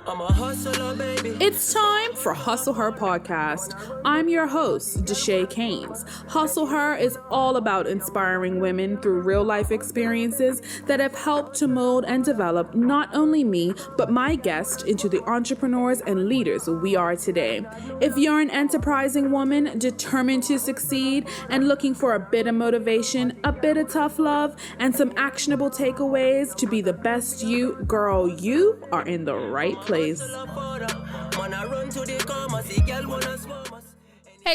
I'm a hustler, baby. It's time for Hustle Her Podcast. I'm your host, Deshae Keynes. Hustle Her is all about inspiring women through real life experiences that have helped to mold and develop not only me, but my guests into the entrepreneurs and leaders we are today. If you're an enterprising woman determined to succeed and looking for a bit of motivation, a bit of tough love, and some actionable takeaways to be the best you, girl, you are in the right place. Hey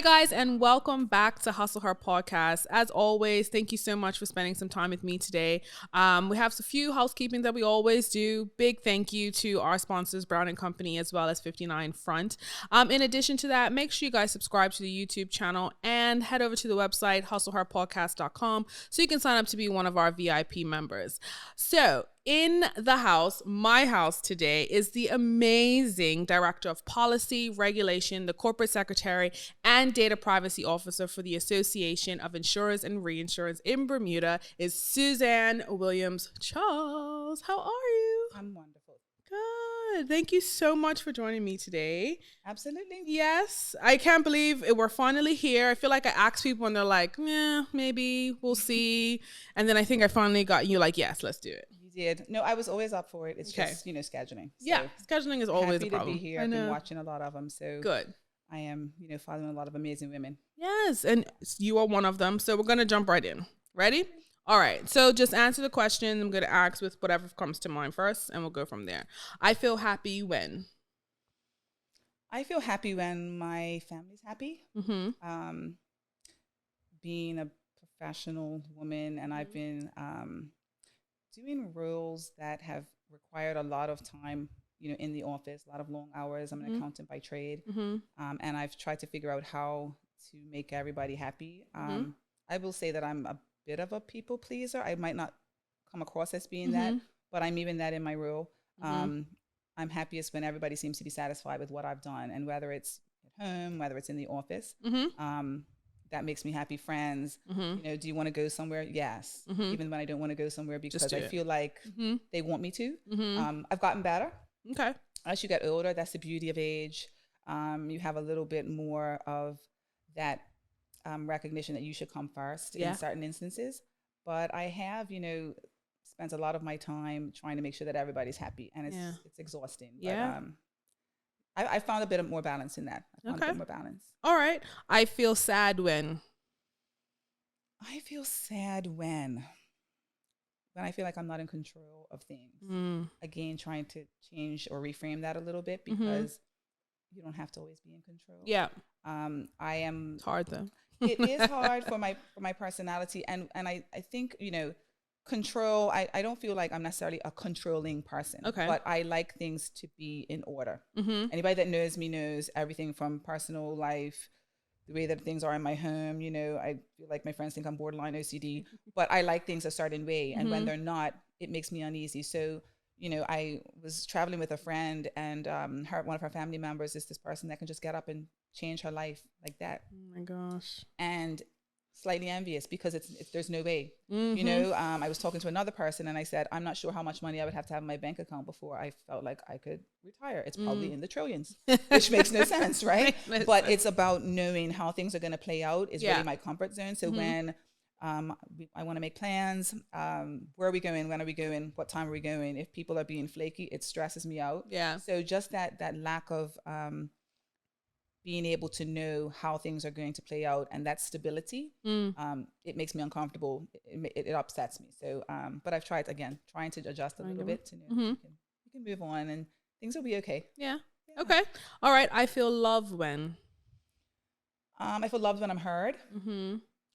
guys, and welcome back to Hustle Her Podcast. As always, thank you so much for spending some time with me today. We have a few housekeeping that we always do. Big thank you to our sponsors, Brown & Company, as well as 59 Front. In addition to that, make sure you guys subscribe to the YouTube channel and head over to the website, hustleherpodcast.com, so you can sign up to be one of our VIP members. So, in the house, my house today, is the amazing Director of Policy, Regulation, the Corporate Secretary, and Data Privacy Officer for the Association of Insurers and Reinsurers in Bermuda, is Suzanne Williams. Charles, how are you? I'm wonderful. Good. Thank you so much for joining me today. Absolutely. Yes. I can't believe we're finally here. I feel like I asked people and they're like, yeah, maybe we'll see. And then I think I finally got you like, yes, let's do it. Did. No, I was always up for it. It's Okay. just, scheduling. So Yeah, scheduling is always happy a problem. to be here. I've been watching a lot of them. So Good. I am, following a lot of amazing women. Yes, and you are one of them. So we're going to jump right in. Ready? All right. So just answer the question I'm going to ask with whatever comes to mind first, and we'll go from there. I feel happy when? I feel happy when my family's happy. Mm-hmm. Being a professional woman, and I've been doing roles that have required a lot of time, in the office, a lot of long hours. I'm an accountant by trade. And I've tried to figure out how to make everybody happy. I will say that I'm a bit of a people pleaser. I might not come across as being that, but I'm even that in my role. I'm happiest when everybody seems to be satisfied with what I've done, and whether it's at home, whether it's in the office. That makes me happy. Friends, do you want to go somewhere? Yes. Even when I don't want to go somewhere because I feel like they want me to. I've gotten better. Okay. As you get older, that's the beauty of age. You have a little bit more of that recognition that you should come first in certain instances. But I have, spent a lot of my time trying to make sure that everybody's happy, and it's exhausting. Yeah. But, I found a bit of more balance in that. I found a bit more balance. All right. I feel sad when? I feel sad when I feel like I'm not in control of things. Again, trying to change or reframe that a little bit, because you don't have to always be in control. Yeah. I am. It's hard though. It is hard for my personality, and I think control. I don't feel like I'm necessarily a controlling person. Okay. But I like things to be in order. Anybody that knows me knows everything from personal life, the way that things are in my home. I feel like my friends think I'm borderline OCD, but I like things a certain way. And when they're not, it makes me uneasy. So, I was traveling with a friend, and one of her family members is this person that can just get up and change her life like that. Oh my gosh. And slightly envious, because there's no way. I was talking to another person, and I said, I'm not sure how much money I would have to have in my bank account before I felt like I could retire. It's probably in the trillions, which makes no sense, right? But it's about knowing how things are going to play out is really my comfort zone. So when I want to make plans, where are we going? When are we going? What time are we going? If people are being flaky, it stresses me out. Yeah. So just that lack of being able to know how things are going to play out, and that stability, it makes me uncomfortable. It upsets me. So, but I've tried trying to adjust a little bit to know you can move on and things will be okay. Yeah. Okay. All right. I feel love when? I feel loved when I'm heard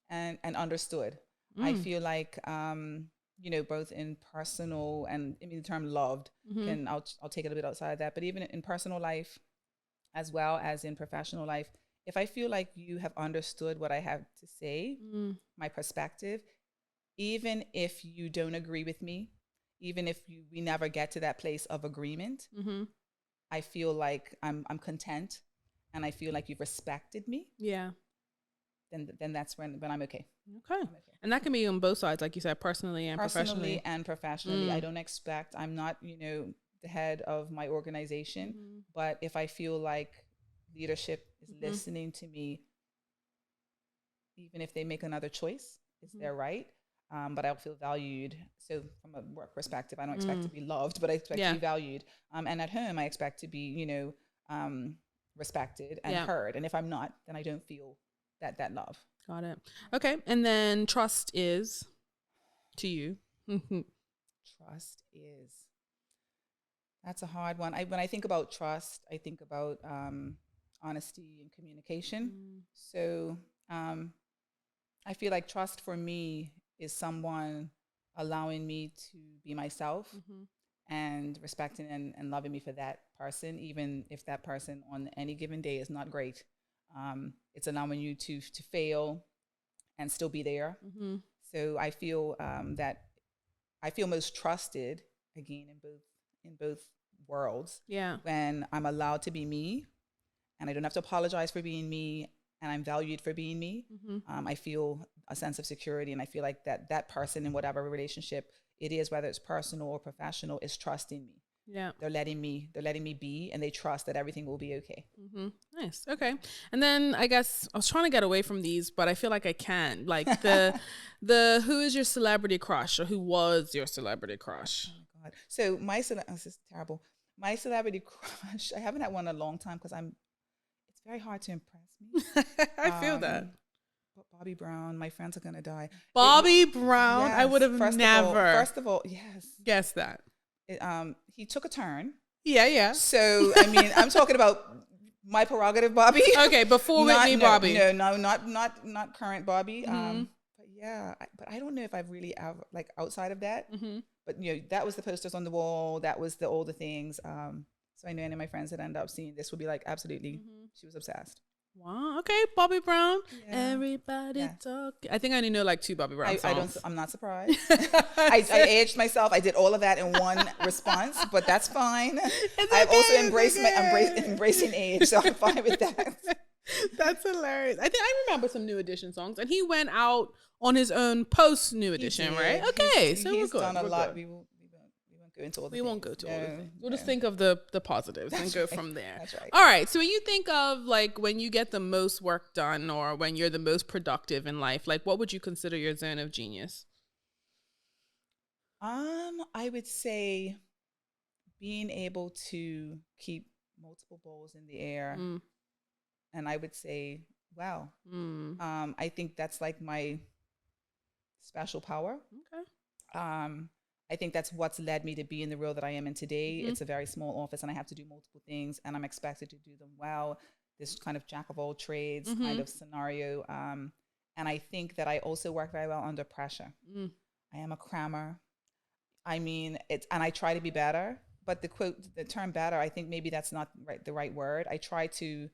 and understood. I feel like, both in personal and the term loved I'll take it a bit outside of that, but even in personal life, as well as in professional life, if I feel like you have understood what I have to say, my perspective, even if you don't agree with me, even if we never get to that place of agreement, I feel like I'm content, and I feel like you've respected me. Yeah. Then that's when I'm okay. Okay. And that can be on both sides, like you said, personally and professionally. I don't expect, I'm not, the head of my organization. But if I feel like leadership is listening to me, even if they make another choice, it's their right. But I'll feel valued. So from a work perspective, I don't expect to be loved, but I expect to be valued. And at home, I expect to be, respected and heard. And if I'm not, then I don't feel that love. Got it. Okay. And then trust is to you. Trust is. That's a hard one. When I think about trust, I think about honesty and communication. So I feel like trust for me is someone allowing me to be myself and respecting and loving me for that person, even if that person on any given day is not great. It's allowing you to fail and still be there. So I feel that I feel most trusted again in both worlds. Yeah. When I'm allowed to be me, and I don't have to apologize for being me, and I'm valued for being me. I feel a sense of security, and I feel like that person in whatever relationship it is, whether it's personal or professional, is trusting me. Yeah. They're letting me be, and they trust that everything will be okay. Nice. Okay. And then I guess I was trying to get away from these, but I feel like I can't. Like the who is your celebrity crush, or who was your celebrity crush? Oh my God. So this is terrible. My celebrity crush, I haven't had one in a long time because it's very hard to impress me. I feel that. But Bobby Brown, my friends are gonna die. Bobby Brown, yes, I would have never. First of all, yes. Guess that. He took a turn. Yeah. So I mean, I'm talking about my prerogative, Bobby. Okay, before Whitney Bobby. No, not current Bobby. But yeah, but I don't know if I've really ever, like, outside of that. But that was the posters on the wall. That was all the things. So I know any of my friends that end up seeing this would be like, absolutely, she was obsessed. Wow. Okay, Bobby Brown. Yeah. Everybody talk. I think I only know like 2 Bobby Brown songs. I'm not surprised. I aged myself. I did all of that in one response, but that's fine. I've also embracing age, so I'm fine with that. That's hilarious. I think I remember some New Edition songs, and he went out on his own post New Edition, right? Okay, so he's we're good. Done a lot. We won't go into all the We things. won't go to all the things. We'll just think of the positives and go from there. That's right. All right. So when you think of like when you get the most work done, or when you're the most productive in life, like what would you consider your zone of genius? I would say being able to keep multiple balls in the air. And I would say, wow. I think that's like my special power. Okay. I think that's what's led me to be in the role that I am in today. It's a very small office, and I have to do multiple things, and I'm expected to do them well. This kind of jack of all trades kind of scenario. And I think that I also work very well under pressure. I am a crammer. I mean, and I try to be better, but the term better, I think maybe that's not the right word. I try to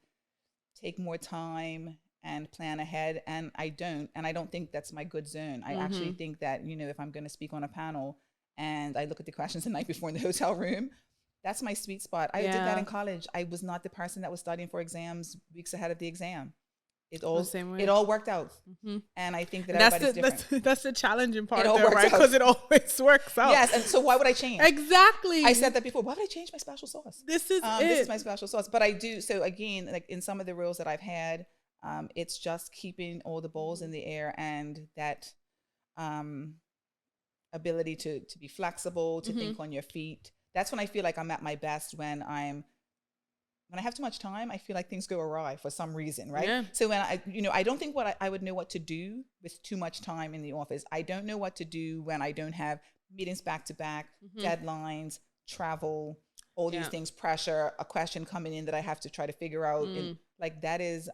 take more time and plan ahead, and I don't think that's my good zone. I actually think that, if I'm going to speak on a panel and I look at the questions the night before in the hotel room, that's my sweet spot. I did that in college. I was not the person that was studying for exams weeks ahead of the exam. It all worked out. And I think that everybody's different. That's the challenging part, though, right? Because it always works out. Yes, and so why would I change? Exactly. I said that before. Why would I change my special sauce? This is This is my special sauce. But I do. So again, like in some of the roles that I've had, it's just keeping all the balls in the air, and that ability to be flexible, to think on your feet. That's when I feel like I'm at my best, when I have too much time. I feel like things go awry for some reason, right? Yeah. So when I don't think I would know what to do with too much time in the office. I don't know what to do when I don't have meetings back to back, deadlines, travel, all these things, pressure, a question coming in that I have to try to figure out. And like that is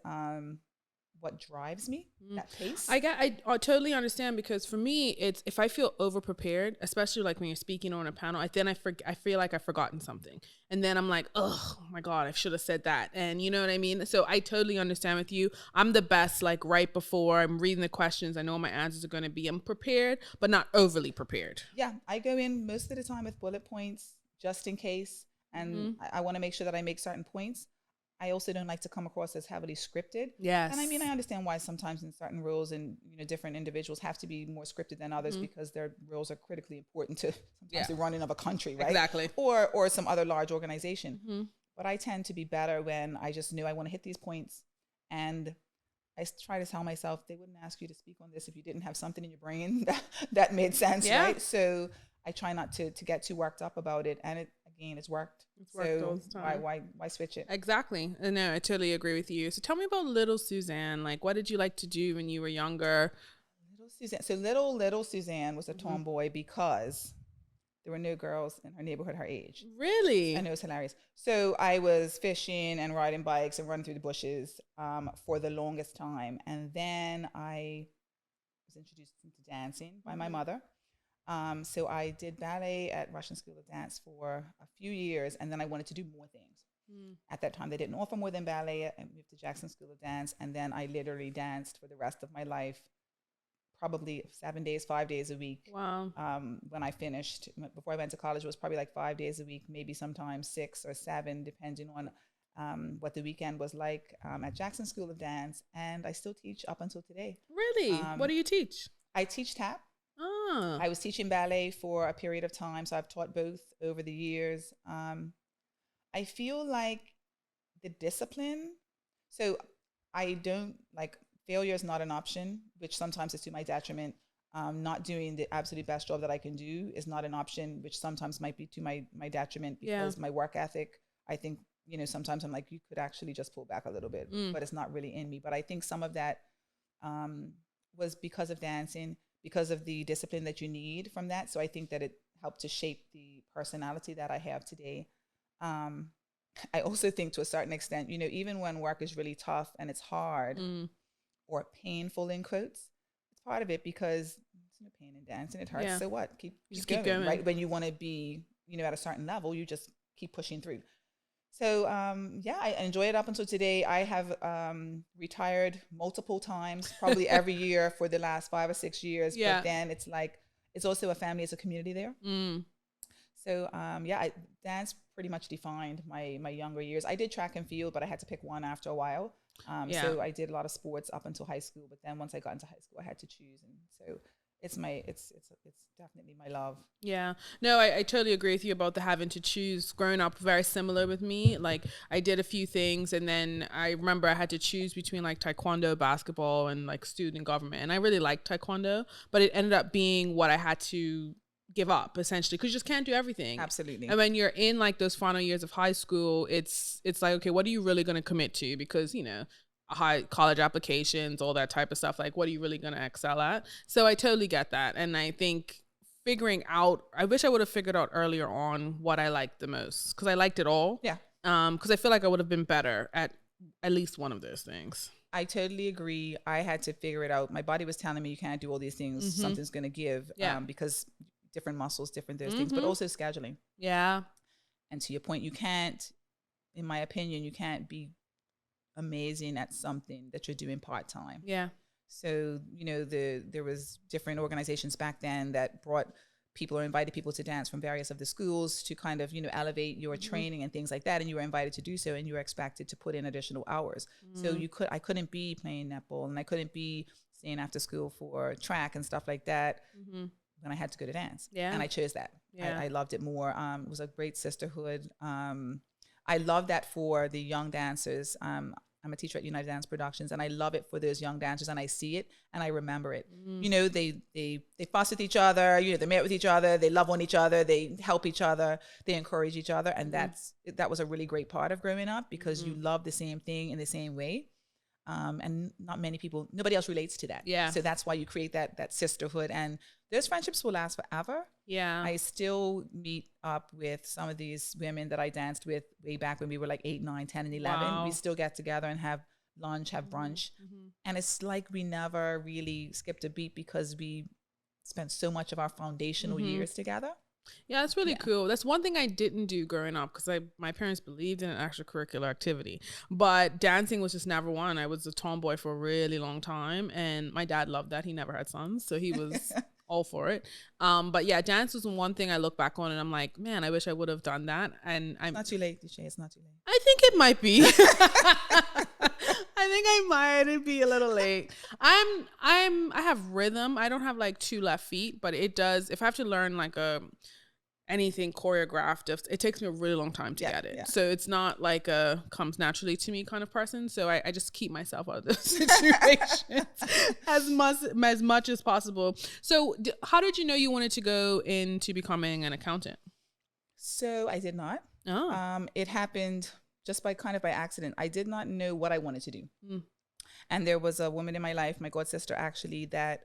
what drives me, that pace. I totally understand, because for me, it's if I feel over prepared, especially like when you're speaking on a panel, I feel like I've forgotten something, and then I'm like, oh my God, I should have said that, and you know what I mean. So I totally understand with you. I'm the best, like right before I'm reading the questions, I know what my answers are going to be. I'm prepared, but not overly prepared. Yeah, I go in most of the time with bullet points just in case, and I want to make sure that I make certain points. I also don't like to come across as heavily scripted. Yes. And I mean, I understand why sometimes in certain roles and, different individuals have to be more scripted than others because their roles are critically important to sometimes the running of a country, right? Exactly. Or some other large organization. But I tend to be better when I just knew I want to hit these points. And I try to tell myself they wouldn't ask you to speak on this if you didn't have something in your brain that made sense, right? So I try not to get too worked up about it. And it's worked. It's worked all the time. Why switch it? Exactly. No, I totally agree with you. So tell me about little Suzanne. Like, what did you like to do when you were younger? Little Suzanne. So little Suzanne was a tomboy because there were no girls in her neighborhood her age. Really? And it was hilarious. So I was fishing and riding bikes and running through the bushes for the longest time. And then I was introduced into dancing by my mother. So I did ballet at Russian School of Dance for a few years, and then I wanted to do more things. At that time, they didn't offer more than ballet. I moved to Jackson School of Dance, and then I literally danced for the rest of my life, probably 7 days, 5 days a week. Wow. When I finished, before I went to college, it was probably like 5 days a week, maybe sometimes 6 or 7, depending on what the weekend was like at Jackson School of Dance. And I still teach up until today. Really? What do you teach? I teach tap. Oh. I was teaching ballet for a period of time, so I've taught both over the years. I feel like the discipline, so I don't, like, failure is not an option, which sometimes is to my detriment. Not doing the absolute best job that I can do is not an option, which sometimes might be to my detriment because my work ethic, I think, sometimes I'm like, you could actually just pull back a little bit, but it's not really in me. But I think some of that was because of dancing, because of the discipline that you need from that. So I think that it helped to shape the personality that I have today. I also think to a certain extent, even when work is really tough and it's hard or painful in quotes, it's part of it because there's no pain in dancing. It hurts. Yeah. So what? Keep going. Right? When you want to be, at a certain level, you just keep pushing through. So, I enjoy it up until today. I have retired multiple times, probably every year for the last 5 or 6 years. Yeah. But then it's like, it's also a family, it's a community there. So, dance pretty much defined my younger years. I did track and field, but I had to pick one after a while. So I did a lot of sports up until high school. But then once I got into high school, I had to choose. And so it's definitely my love. Yeah. No, I totally agree with you about the having to choose. Growing up, very similar with me. Like, I did a few things, and then I remember I had to choose between like taekwondo, basketball, and like student government. And I really liked taekwondo, but it ended up being what I had to give up essentially, because you just can't do everything. Absolutely. And when you're in like those final years of high school, it's like, okay, what are you really going to commit to? Because high college applications, all that type of stuff, like what are you really going to excel at? So I totally get that. And I think I wish I would have figured out earlier on what I liked the most, because I liked it all. Yeah. Because I feel like I would have been better at least one of those things. I totally agree. I had to figure it out. My body was telling me you can't do all these things. Something's going to give. Because different muscles, different those things, but also scheduling. Yeah. And to your point, you can't, in my opinion, you can't be amazing at something that you're doing part-time. Yeah. So, there was different organizations back then that brought people or invited people to dance from various of the schools to kind of, elevate your training and things like that. And you were invited to do so, and you were expected to put in additional hours. So I couldn't be playing netball, and I couldn't be staying after school for track and stuff like that. When I had to go to dance. Yeah. And I chose that. Yeah. I loved it more. It was a great sisterhood. I love that for the young dancers. I'm a teacher at United Dance Productions, and I love it for those young dancers, and I see it and I remember it. They fuss with each other, they met with each other, they love on each other, they help each other, they encourage each other. And that was a really great part of growing up, because you love the same thing in the same way. And nobody else relates to that. Yeah. So that's why you create that sisterhood, and those friendships will last forever. Yeah. I still meet up with some of these women that I danced with way back when we were like 8, 9, 10, and 11. Wow. We still get together and have lunch, have brunch. And it's like we never really skipped a beat, because we spent so much of our foundational years together. Yeah, that's really cool. That's one thing I didn't do growing up, because my parents believed in an extracurricular activity, but dancing was just never one. I was a tomboy for a really long time, and my dad loved that. He never had sons, so he was all for it. But yeah, dance was one thing I look back on and I'm like, man, I wish I would have done that. And It's not too late, Deshay. It's not too late. I think it might be. I think I might be a little late. I have rhythm. I don't have like two left feet, but it does. If I have to learn like anything choreographed, it takes me a really long time to get it. Yeah. So it's not like a comes naturally to me kind of person. So I just keep myself out of those situations as much as possible. So how did you know you wanted to go into becoming an accountant? So I did not. Oh. It happened just by accident. I did not know what I wanted to do. And there was a woman in my life, my god sister actually, that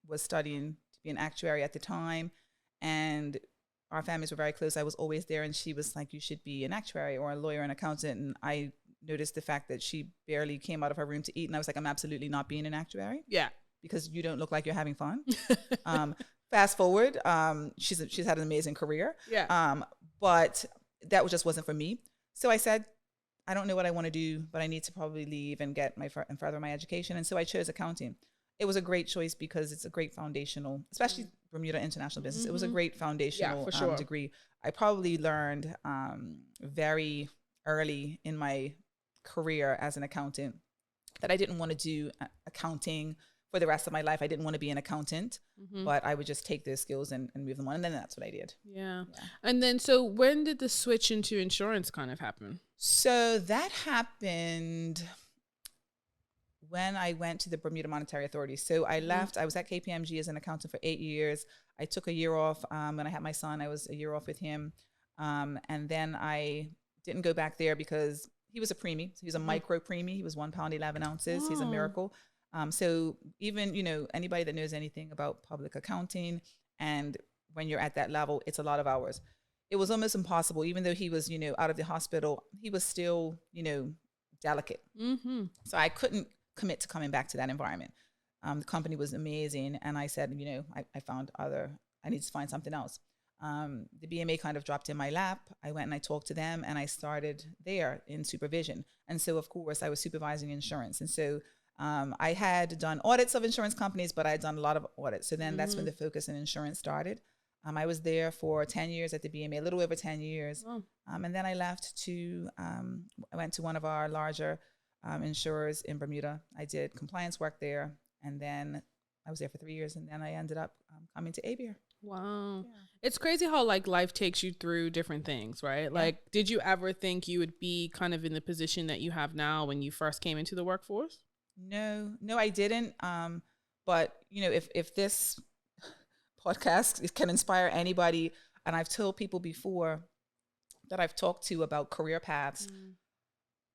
was studying to be an actuary at the time. And our families were very close. I was always there, and she was like, you should be an actuary or a lawyer, an accountant. And I noticed the fact that she barely came out of her room to eat. And I was like, I'm absolutely not being an actuary. Yeah. Because you don't look like you're having fun. Fast forward, she's had an amazing career. Yeah. But that just wasn't for me. So I said, I don't know what I want to do, but I need to probably leave and get and further my education. And so I chose accounting. It was a great choice because it's a great foundational, especially Bermuda international business. It was a great foundational degree. I probably learned very early in my career as an accountant that I didn't want to do accounting for the rest of my life. I didn't want to be an accountant, but I would just take those skills and move them on. And then that's what I did. Yeah. And then, so when did the switch into insurance kind of happen? So that happened when I went to the Bermuda Monetary Authority. So I left, I was at KPMG as an accountant for 8 years. I took a year off. When I had my son, I was a year off with him. And then I didn't go back there because he was a preemie. He was a micro preemie. He was 1 pound, 11 ounces. Oh. He's a miracle. So even, anybody that knows anything about public accounting, and when you're at that level, it's a lot of hours. It was almost impossible. Even though he was, out of the hospital, he was still, delicate. So I couldn't commit to coming back to that environment. The company was amazing. And I said, I need to find something else. The BMA kind of dropped in my lap. I went and I talked to them and I started there in supervision. And so, of course, I was supervising insurance. And so I had done audits of insurance companies, but I had done a lot of audits. So then that's when the focus in insurance started. I was there for 10 years at the BMA, a little over 10 years. Oh. And then I left I went to one of our larger insurers in Bermuda. I did compliance work there. And then I was there for 3 years. And then I ended up coming to ABR. Wow. Yeah. It's crazy how life takes you through different things, right? Yeah. Did you ever think you would be kind of in the position that you have now when you first came into the workforce? No, I didn't. But if this podcast can inspire anybody, and I've told people before that I've talked to about career paths,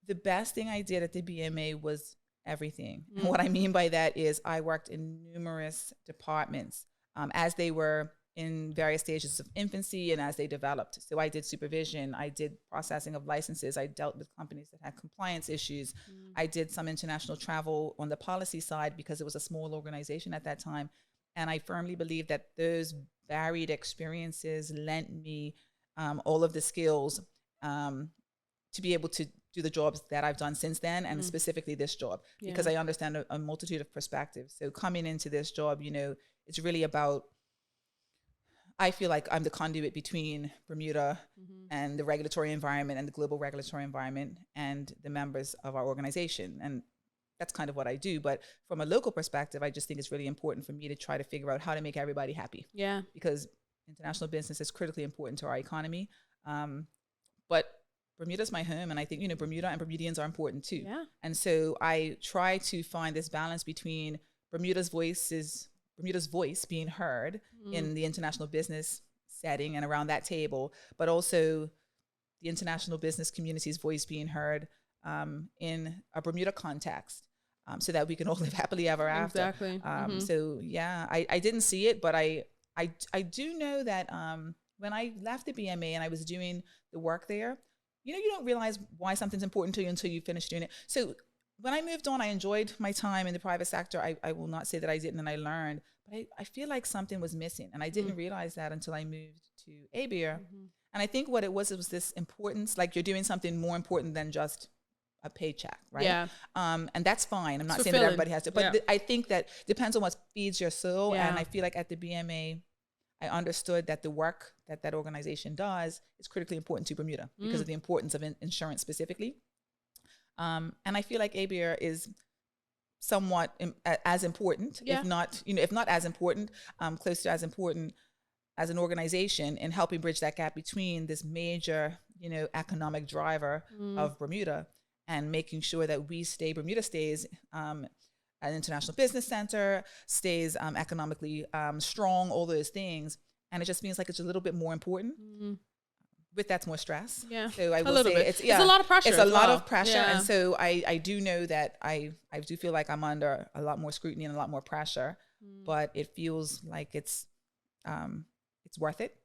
the best thing I did at the BMA was everything. And what I mean by that is I worked in numerous departments as they were in various stages of infancy and as they developed. So I did supervision, I did processing of licenses, I dealt with companies that had compliance issues. I did some international travel on the policy side because it was a small organization at that time. And I firmly believe that those varied experiences lent me all of the skills to be able to do the jobs that I've done since then, and specifically this job, because I understand a multitude of perspectives. So coming into this job, it's really about, I feel like I'm the conduit between Bermuda and the regulatory environment and the global regulatory environment and the members of our organization. And that's kind of what I do. But from a local perspective, I just think it's really important for me to try to figure out how to make everybody happy. Yeah. Because international business is critically important to our economy. But Bermuda's my home, and I think, Bermuda and Bermudians are important too. Yeah. And so I try to find this balance between Bermuda's voice being heard in the international business setting and around that table, but also the international business community's voice being heard in a Bermuda context, so that we can all live happily ever after. Exactly. So yeah, I didn't see it, but I do know that when I left the BMA and I was doing the work there, you don't realize why something's important to you until you finish doing it. So when I moved on, I enjoyed my time in the private sector. I will not say that I didn't, and I learned, but I feel like something was missing. And I didn't realize that until I moved to ABR. And I think what it was this importance, like you're doing something more important than just a paycheck, right? Yeah. And that's fine. I'm not It's saying that fulfilling. everybody has to, but Yeah. I think that depends on what feeds your soul. Yeah. And I feel like at the BMA, I understood that the work that that organization does is critically important to Bermuda because of the importance of insurance specifically. And I feel like ABR is somewhat as important, Yeah. if not, if not as important, close to as important as an organization in helping bridge that gap between this major, economic driver of Bermuda and making sure that Bermuda stays an international business center, stays economically strong, all those things. And it just means like it's a little bit more important. With that's more stress. Yeah. So I will little say bit. it's a lot of pressure. It's a lot well. of pressure. Yeah. And so I do know that I do feel like I'm under a lot more scrutiny and a lot more pressure, but it feels like it's worth it.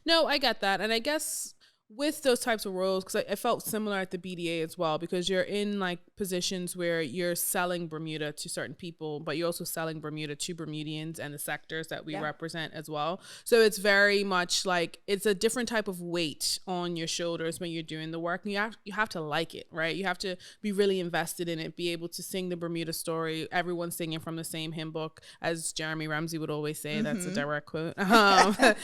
No, I get that. And I guess with those types of roles, because I felt similar at the BDA as well, because you're in like positions where you're selling Bermuda to certain people, but you're also selling Bermuda to Bermudians and the sectors that we represent as well. So it's very much like it's a different type of weight on your shoulders when you're doing the work. And you have to like it, right? You have to be really invested in it, be able to sing the Bermuda story. Everyone's singing from the same hymn book, as Jeremy Ramsey would always say. That's a direct quote. But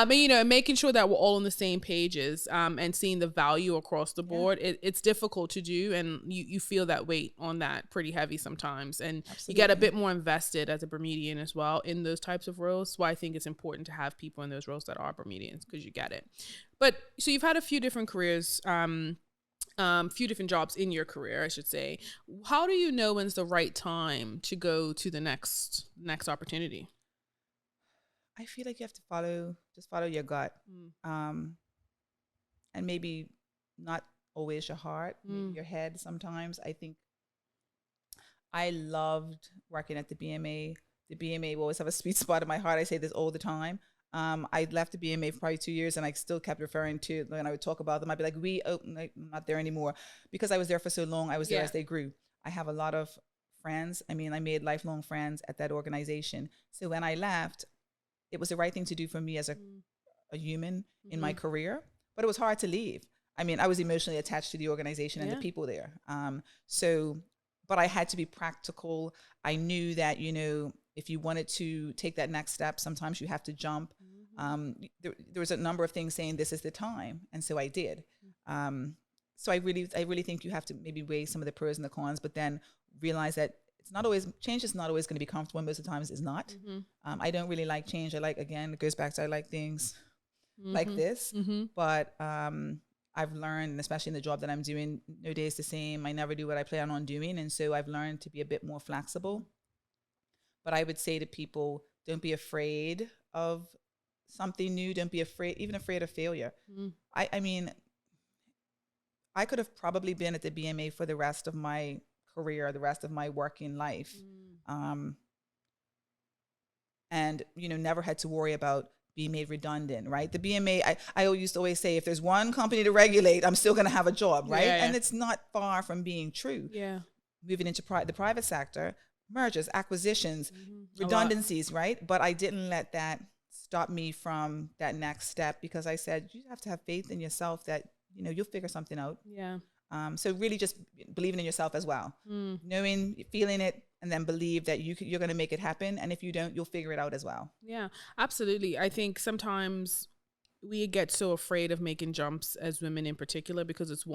making sure that we're all on the same pages. And seeing the value across the board, it's difficult to do, and you feel that weight on that pretty heavy sometimes, and you get a bit more invested as a Bermudian as well in those types of roles. So I think it's important to have people in those roles that are Bermudians, because you get it. But so you've had a few different careers, few different jobs in your career, I should say. How do you know when's the right time to go to the next opportunity? I feel like you have to follow your gut. And maybe not always your heart, maybe your head sometimes. I think I loved working at the BMA. The BMA will always have a sweet spot in my heart. I say this all the time. I left the BMA for probably 2 years, and I still kept referring to, when I would talk about them, I'd be like, I'm not there anymore. Because I was there for so long, I was there as they grew. I have a lot of friends. I made lifelong friends at that organization. So when I left, it was the right thing to do for me as a human in my career. But it was hard to leave. I was emotionally attached to the organization and the people there. But I had to be practical. I knew that, if you wanted to take that next step, sometimes you have to jump. There was a number of things saying this is the time. And so I did. So I really think you have to maybe weigh some of the pros and the cons, but then realize that change is not always going to be comfortable. Most of the times it's not. I don't really like change. It goes back to, I like things like this, but I've learned, and especially in the job that I'm doing, no day is the same. I never do what I plan on doing, and so I've learned to be a bit more flexible. But I would say to people, don't be afraid of something new. Don't be even afraid of failure. I could have probably been at the BMA for the rest of my career, the rest of my working life, and never had to worry about being made redundant, right? The BMA, I used to always say, if there's one company to regulate, I'm still going to have a job, right? And it's not far from being true. Moving into the private sector, mergers, acquisitions, redundancies, right? But I didn't let that stop me from that next step, because I said, you have to have faith in yourself that, you'll figure something out. So really just believing in yourself as well, knowing, feeling it, and then believe that you're going to make it happen. And if you don't, you'll figure it out as well. Yeah, absolutely. I think sometimes we get so afraid of making jumps as women in particular, because it's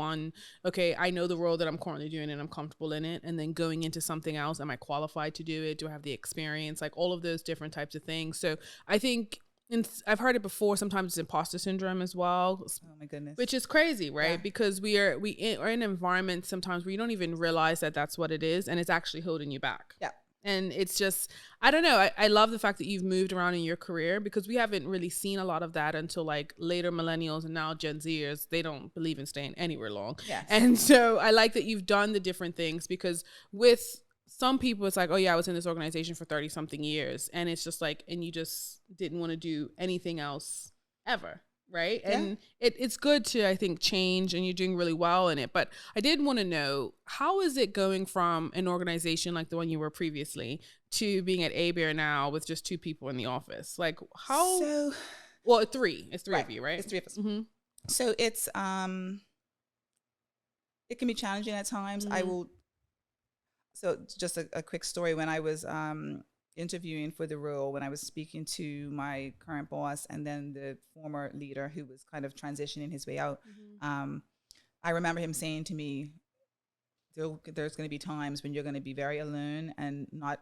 okay, I know the role that I'm currently doing and I'm comfortable in it. And then going into something else, am I qualified to do it? Do I have the experience? Like all of those different types of things. So I think, and I've heard it before, sometimes it's imposter syndrome as well. Oh my goodness. Which is crazy, right? Because we are in an environment sometimes where you don't even realize that that's what it is, and it's actually holding you back. And it's just, I don't know. I love the fact that you've moved around in your career, because we haven't really seen a lot of that until like later millennials and now Gen Zers. They don't believe in staying anywhere long. And so I like that you've done the different things, because with some people it's like, oh yeah, I was in this organization for 30 something years, and it's just like, and you just didn't want to do anything else ever. Right. And it's good to, I think, change, and you're doing really well in it. But I did want to know, how is it going from an organization like the one you were previously to being at ABEAR now with just 2 people in the office? Like how, well, 3, it's 3 of you, right? It's 3 of us. So it's, it can be challenging at times. I will. So just a quick story. When I was interviewing for the role, when I was speaking to my current boss and then the former leader who was kind of transitioning his way out, I remember him saying to me, there's going to be times when you're going to be very alone and not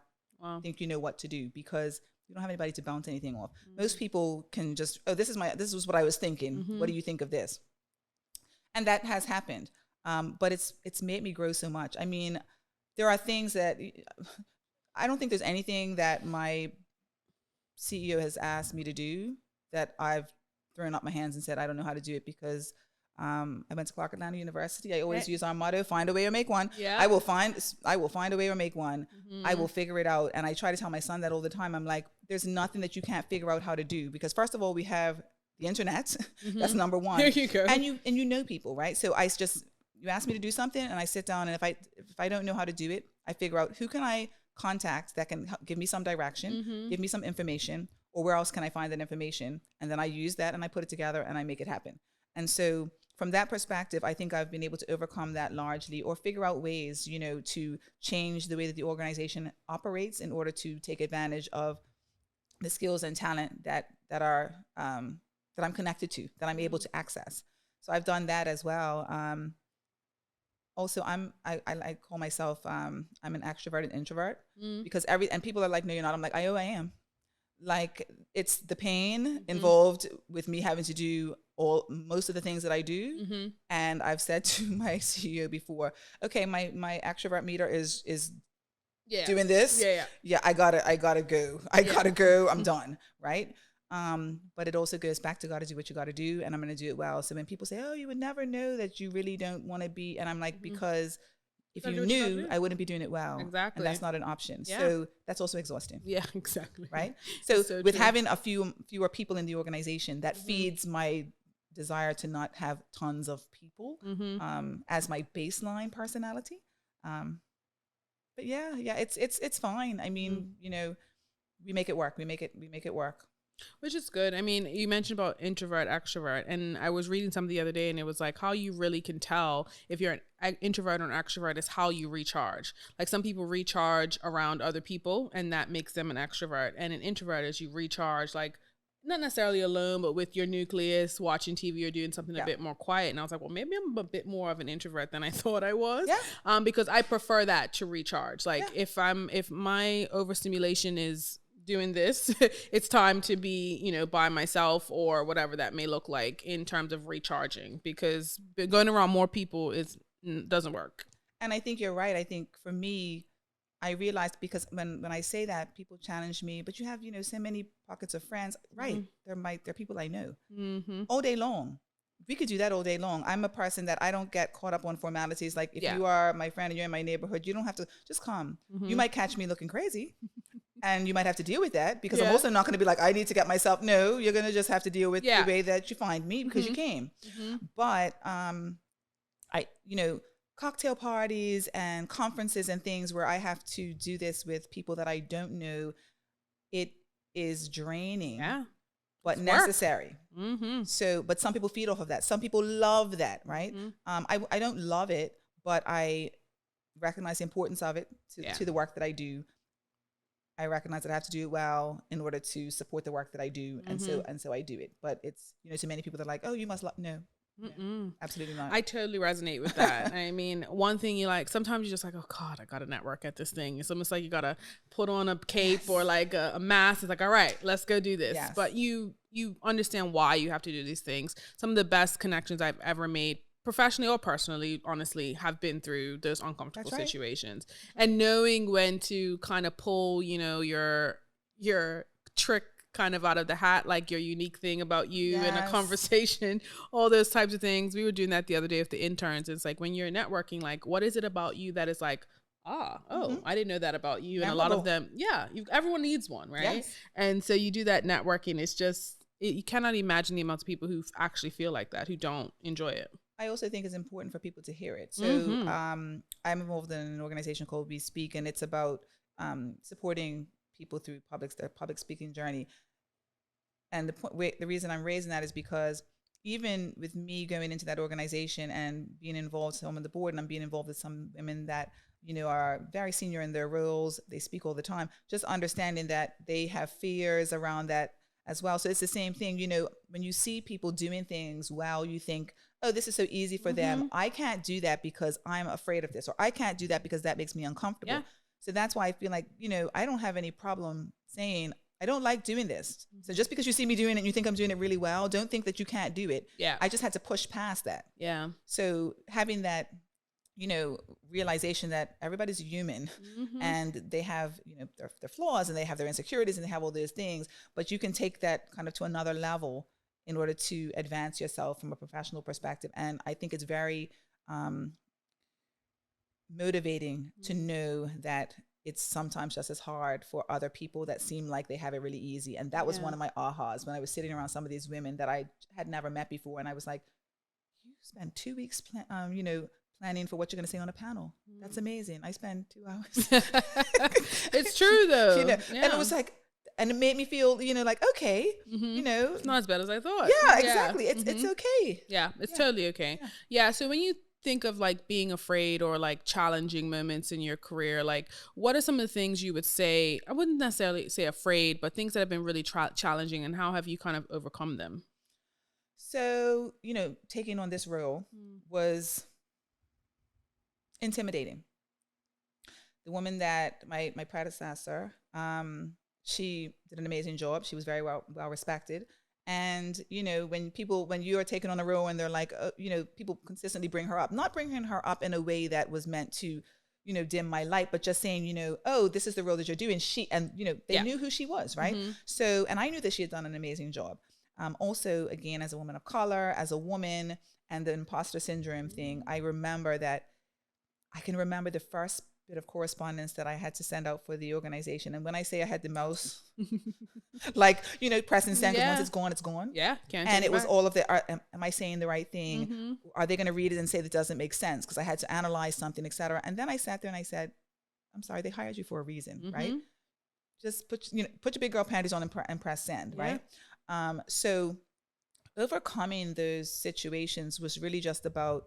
think you know what to do because you don't have anybody to bounce anything off. Most people can just, oh, this is what I was thinking. What do you think of this? And that has happened. But it's made me grow so much. I mean, there are things that I don't think there's anything that my CEO has asked me to do that I've thrown up my hands and said, I don't know how to do it because I went to Clark Atlanta University. I always use our motto, find a way or make one. Yeah. I will find a way or make one. I will figure it out. And I try to tell my son that all the time. I'm like, there's nothing that you can't figure out how to do because first of all, we have the internet. That's number one. There you go. And you know people, right? So you ask me to do something and I sit down and if I don't know how to do it, I figure out who can I contact that can give me some direction, give me some information, or where else can I find that information? And then I use that and I put it together and I make it happen. And so from that perspective, I think I've been able to overcome that largely or figure out ways, to change the way that the organization operates in order to take advantage of the skills and talent that are that I'm connected to, that I'm able to access. So I've done that as well. Also, I call myself I'm an extroverted introvert because and people are like, no, you're not. I'm like, I am. Like it's the pain involved with me having to do most of the things that I do. And I've said to my CEO before, okay, my extrovert meter is doing this. Yeah. I gotta go. I gotta go. I'm done. Right. But it also goes back to got to do what you got to do. And I'm going to do it well. So when people say, oh, you would never know that you really don't want to be. And I'm like, because if you knew, I wouldn't be doing it well. Exactly. And that's not an option. Yeah. So that's also exhausting. Yeah, exactly. Right. So with having fewer people in the organization, that feeds my desire to not have tons of people as my baseline personality. But yeah, it's fine. I mean, we make it work. We make it work. Which is good. I mean, you mentioned about introvert, extrovert, and I was reading something the other day and it was like how you really can tell if you're an introvert or an extrovert is how you recharge. Like some people recharge around other people and that makes them an extrovert. And an introvert is you recharge like not necessarily alone, but with your nucleus, watching TV or doing something a bit more quiet. And I was like, well, maybe I'm a bit more of an introvert than I thought I was. Yeah. Because I prefer that to recharge. Like if my overstimulation is doing this, it's time to be, by myself or whatever that may look like in terms of recharging, because going around more people doesn't work. And I think you're right. I think for me, I realized because when I say that, people challenge me, but you have, so many pockets of friends, right? They're people I know all day long. We could do that all day long. I'm a person that I don't get caught up on formalities. Like if you are my friend and you're in my neighborhood, you don't have to just come. You might catch me looking crazy. And you might have to deal with that because I'm also not going to be like, I need to get myself. No, you're going to just have to deal with the way that you find me because you came. But cocktail parties and conferences and things where I have to do this with people that I don't know, it is draining, but it's necessary. So, but some people feed off of that. Some people love that, right? I don't love it, but I recognize the importance of it to the work that I do. I recognize that I have to do it well in order to support the work that I do. And so I do it. But it's, to many people, they're like, oh, you must love. No, absolutely not. I totally resonate with that. I mean, one thing sometimes you're just like, oh God, I got to network at this thing. It's almost like you got to put on a cape or like a mask. It's like, all right, let's go do this. But you understand why you have to do these things. Some of the best connections I've ever made, professionally or personally, honestly, have been through those uncomfortable situations. And knowing when to kind of pull, your trick kind of out of the hat, like your unique thing about you in a conversation, all those types of things. We were doing that the other day with the interns. It's like when you're networking, like what is it about you that is like, I didn't know that about you. And a lot of them, everyone needs one, right? Yes. And so you do that networking. It's just, you cannot imagine the amount of people who actually feel like that, who don't enjoy it. I also think it's important for people to hear it. So I'm involved in an organization called We Speak, and it's about supporting people through their public speaking journey. And the reason I'm raising that is because even with me going into that organization and being involved, some on the board, and I'm being involved with some women that, are very senior in their roles, they speak all the time, just understanding that they have fears around that as well. So it's the same thing, when you see people doing things well, you think, oh, this is so easy for them. I can't do that because I'm afraid of this, or I can't do that because that makes me uncomfortable. Yeah. So that's why I feel like, I don't have any problem saying, I don't like doing this. So just because you see me doing it and you think I'm doing it really well, don't think that you can't do it. Yeah. I just had to push past that. Yeah. So having that, realization that everybody's human and they have, their flaws and they have their insecurities and they have all those things, but you can take that kind of to another level in order to advance yourself from a professional perspective. And I think it's very motivating to know that it's sometimes just as hard for other people that seem like they have it really easy. And that was one of my ahas when I was sitting around some of these women that I had never met before. And I was like, you spend 2 weeks, planning for what you're going to say on a panel. That's amazing. I spend 2 hours. It's true though. And it was like, and it made me feel, like, okay, it's not as bad as I thought. Yeah, exactly. It's okay. Yeah, it's totally okay. Yeah. So when you think of like being afraid or like challenging moments in your career, like what are some of the things you would say? I wouldn't necessarily say afraid, but things that have been really challenging, and how have you kind of overcome them? So, taking on this role was intimidating. The woman that my predecessor, she did an amazing job. She was very well respected. And, when you are taking on a role and they're like, people consistently bring her up, not bringing her up in a way that was meant to, dim my light, but just saying, oh, this is the role that you're doing. They knew who she was. Right. So, and I knew that she had done an amazing job. Also, again, as a woman of color, as a woman, and the imposter syndrome thing, I can remember the first bit of correspondence that I had to send out for the organization. And when I say I had the mouse, like, press and send, because once it's gone, it's gone. Yeah. And it was all of the, am I saying the right thing? Are they going to read it and say that doesn't make sense? Because I had to analyze something, et cetera. And then I sat there and I said, I'm sorry, they hired you for a reason, right? Just put your big girl panties on and press send, right? So overcoming those situations was really just about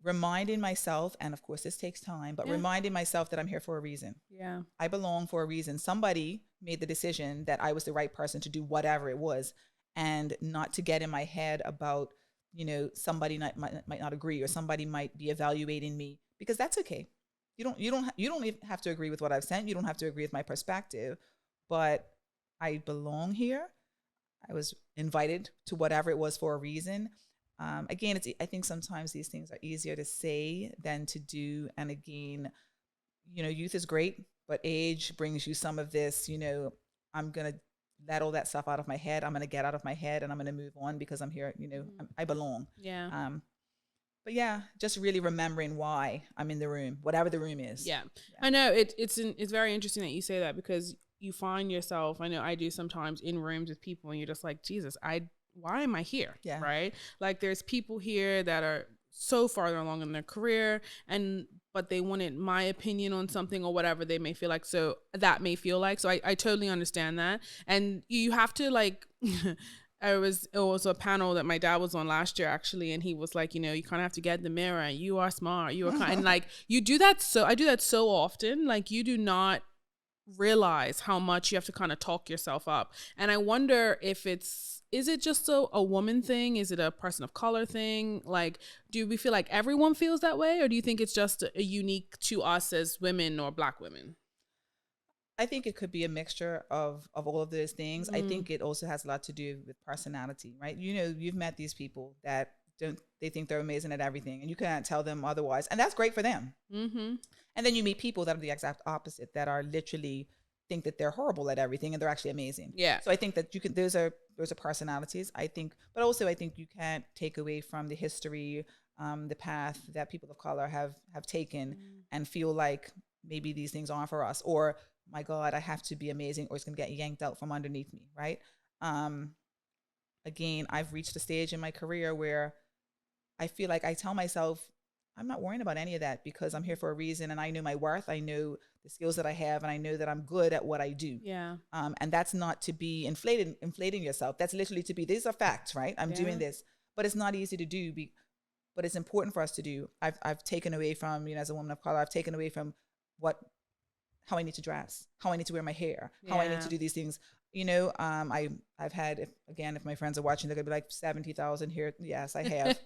reminding myself, and of course this takes time, but reminding myself that I'm here for a reason. Yeah. I belong for a reason. Somebody made the decision that I was the right person to do whatever it was, and not to get in my head about, somebody might not agree, or somebody might be evaluating me, because that's okay. You don't even have to agree with what I've sent. You don't have to agree with my perspective, but I belong here. I was invited to whatever it was for a reason. Again, I think sometimes these things are easier to say than to do. And again, youth is great, but age brings you some of this, I'm going to let all that stuff out of my head. I'm going to get out of my head and I'm going to move on because I'm here, I belong. Yeah. But yeah, just really remembering why I'm in the room, whatever the room is. Yeah. I know it's very interesting that you say that, because you find yourself, I know I do sometimes, in rooms with people and you're just like, Jesus, why am I here? Yeah. Right? Like there's people here that are so far along in their career, but they wanted my opinion on something or whatever they may feel like. So that may feel like, so I totally understand that. And you have to like, it was a panel that my dad was on last year actually. And he was like, you kind of have to get in the mirror and you are smart. You are kind and like you do that. So I do that so often. Like you do not realize how much you have to kind of talk yourself up. And I wonder if is it just a woman thing? Is it a person of color thing? Like, do we feel like everyone feels that way? Or do you think it's just a unique to us as women or Black women? I think it could be a mixture of all of those things. I think it also has a lot to do with personality, right? You've met these people that they think they're amazing at everything and you can't tell them otherwise. And that's great for them. And then you meet people that are the exact opposite, that are literally think that they're horrible at everything and they're actually amazing. Yeah. So I think that those are personalities, I think, but also I think you can't take away from the history, the path that people of color have taken and feel like maybe these things aren't for us, or my God, I have to be amazing or it's going to get yanked out from underneath me. Right. Again, I've reached a stage in my career where I feel like I tell myself I'm not worrying about any of that because I'm here for a reason, and I know my worth. I know the skills that I have, and I know that I'm good at what I do. Yeah. And that's not to be inflating yourself. That's literally to be, these are facts, right? I'm doing this, but it's not easy to do. But it's important for us to do. I've taken away from, as a woman of color, I've taken away from how I need to dress, how I need to wear my hair, how I need to do these things. I've had, if my friends are watching, they're gonna be like 70,000 here. Yes, I have.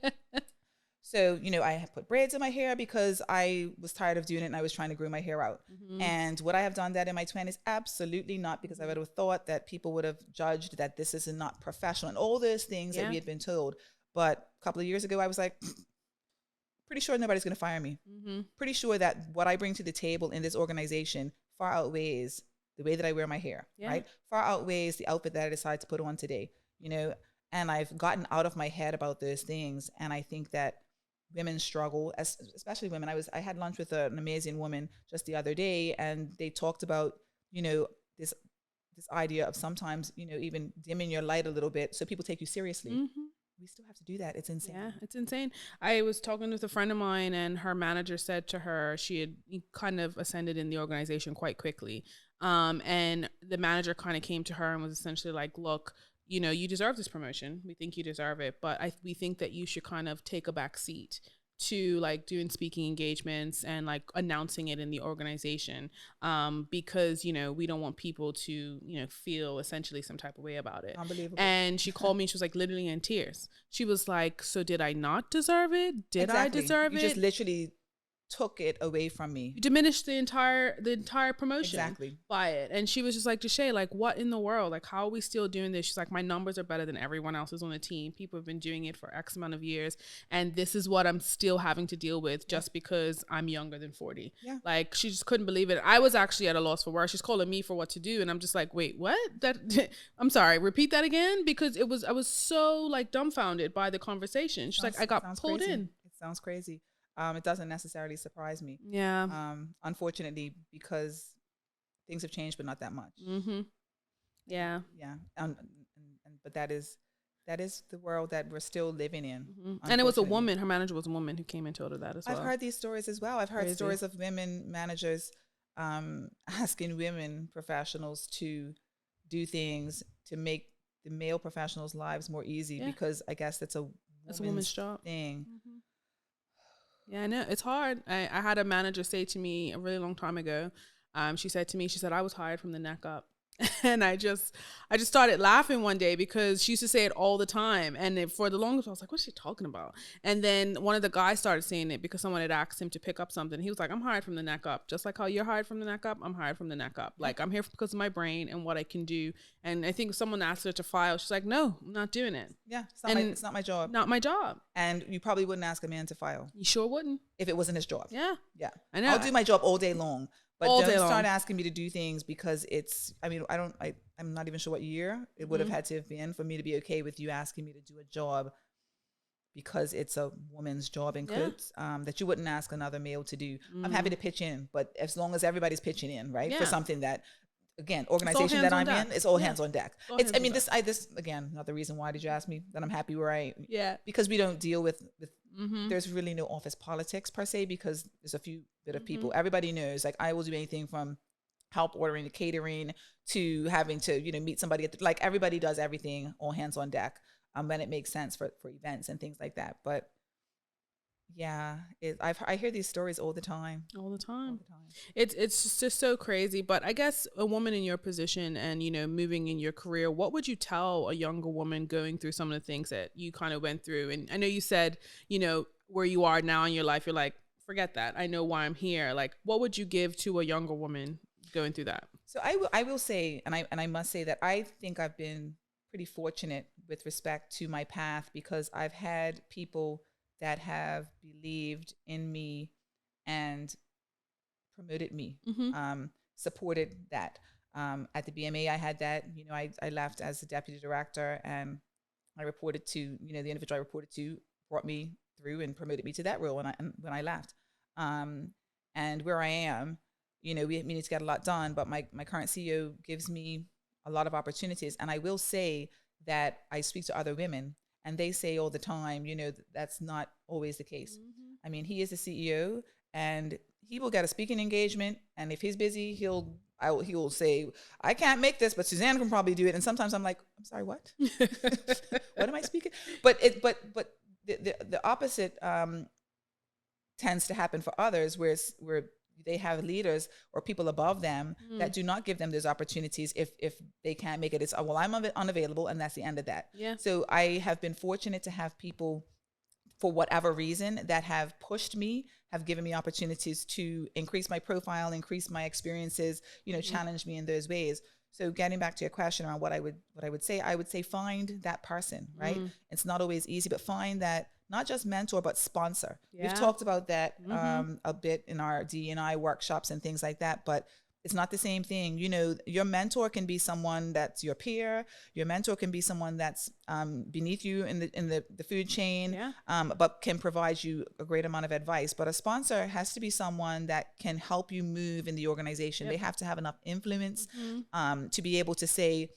So, I have put braids in my hair because I was tired of doing it and I was trying to grow my hair out. And would I have done that in my 20s? Absolutely not, because I would have thought that people would have judged that this is not professional and all those things that we had been told. But a couple of years ago, I was like, pretty sure nobody's going to fire me. Pretty sure that what I bring to the table in this organization far outweighs the way that I wear my hair, right? Far outweighs the outfit that I decide to put on today, and I've gotten out of my head about those things. And I think that women struggle, especially women. I had lunch with an amazing woman just the other day, and they talked about, this idea of sometimes, even dimming your light a little bit so people take you seriously. We still have to do that. It's insane. Yeah, it's insane. I was talking with a friend of mine, and her manager said to her she had kind of ascended in the organization quite quickly. And the manager kind of came to her and was essentially like, look, you deserve this promotion. We think you deserve it. But we think that you should kind of take a back seat to like doing speaking engagements and like announcing it in the organization, because we don't want people to feel essentially some type of way about it. Unbelievable. And she called me and she was like literally in tears. She was like, so did I not deserve it? Did I deserve it? You just literally took it away from me. You diminished the entire promotion exactly by it. And she was just like, Deshay, like, what in the world? Like, how are we still doing this? She's like, my numbers are better than everyone else's on the team. People have been doing it for X amount of years, and this is what I'm still having to deal with just because I'm younger than 40. Like, she just couldn't believe it. I was actually at a loss for words. She's calling me for what to do, and I'm just like, wait, what? I'm sorry, repeat that again, because I was so like dumbfounded by the conversation. She's like, I got pulled crazy. in. It sounds crazy. It doesn't necessarily surprise me. Yeah. Unfortunately, because things have changed, but not that much. Yeah. Yeah. But that is the world that we're still living in. And it was a woman. Her manager was a woman who came and told her that as well. I've heard these stories as well. I've heard stories of women managers asking women professionals to do things to make the male professionals' lives more easy, because I guess that's a woman's job thing. Yeah, I know. It's hard. I had a manager say to me a really long time ago, she said, I was hired from the neck up. And I just started laughing one day because she used to say it all the time. And for the longest, I was like, what's she talking about? And then one of the guys started saying it because someone had asked him to pick up something. He was like, I'm hired from the neck up. Just like how you're hired from the neck up, I'm hired from the neck up. Like, I'm here because of my brain and what I can do. And I think someone asked her to file. She's like, no, I'm not doing it. Yeah, it's not my job. Not my job. And you probably wouldn't ask a man to file. You sure wouldn't. If it wasn't his job. Yeah. Yeah. I know. I'll do my job all day long. But all don't day start long. asking me to do things because I'm not even sure what year it would have had to have been for me to be okay with you asking me to do a job because it's a woman's job in quotes, that you wouldn't ask another male to do. I'm happy to pitch in, but as long as everybody's pitching in, right? For something that, again, organization that I'm in, it's all hands on deck. This again, another reason why did you ask me that I'm happy where I because we don't deal with there's really no office politics per se, because there's a few bit of people. Everybody knows, like, I will do anything from help ordering the catering to having to, meet somebody like everybody does everything all hands on deck when it makes sense for events and things like that. But yeah, I hear these stories all the time. It's just so crazy. But I guess a woman in your position and, moving in your career, what would you tell a younger woman going through some of the things that you kind of went through? And I know you said, where you are now in your life, you're like, forget that. I know why I'm here. Like, what would you give to a younger woman going through that? So I will say, and I must say that I think I've been pretty fortunate with respect to my path, because I've had people that have believed in me and promoted me, supported that. At the BMA, I had that. I left as the deputy director, and I reported to, the individual I reported to brought me through and promoted me to that role when I left. And where I am, we need to get a lot done, but my current CEO gives me a lot of opportunities. And I will say that I speak to other women, and they say all the time, that's not always the case. I mean, he is the CEO, and he will get a speaking engagement, and if he's busy, he will say, I can't make this, but Suzanne can probably do it. And sometimes I'm like, I'm sorry, what? What am I speaking? But the opposite tends to happen for others, where they have leaders or people above them that do not give them those opportunities if they can't make it. It's, well, I'm unavailable, and that's the end of that. Yeah. So I have been fortunate to have people, for whatever reason, that have pushed me, have given me opportunities to increase my profile, increase my experiences, challenge me in those ways. So getting back to your question around what I would say find that person, right? It's not always easy, but find that, not just mentor, but sponsor. Yeah. We've talked about that a bit in our D&I workshops and things like that, but it's not the same thing. Your mentor can be someone that's your peer. Your mentor can be someone that's beneath you in the food chain, but can provide you a great amount of advice. But a sponsor has to be someone that can help you move in the organization. They have to have enough influence to be able to say,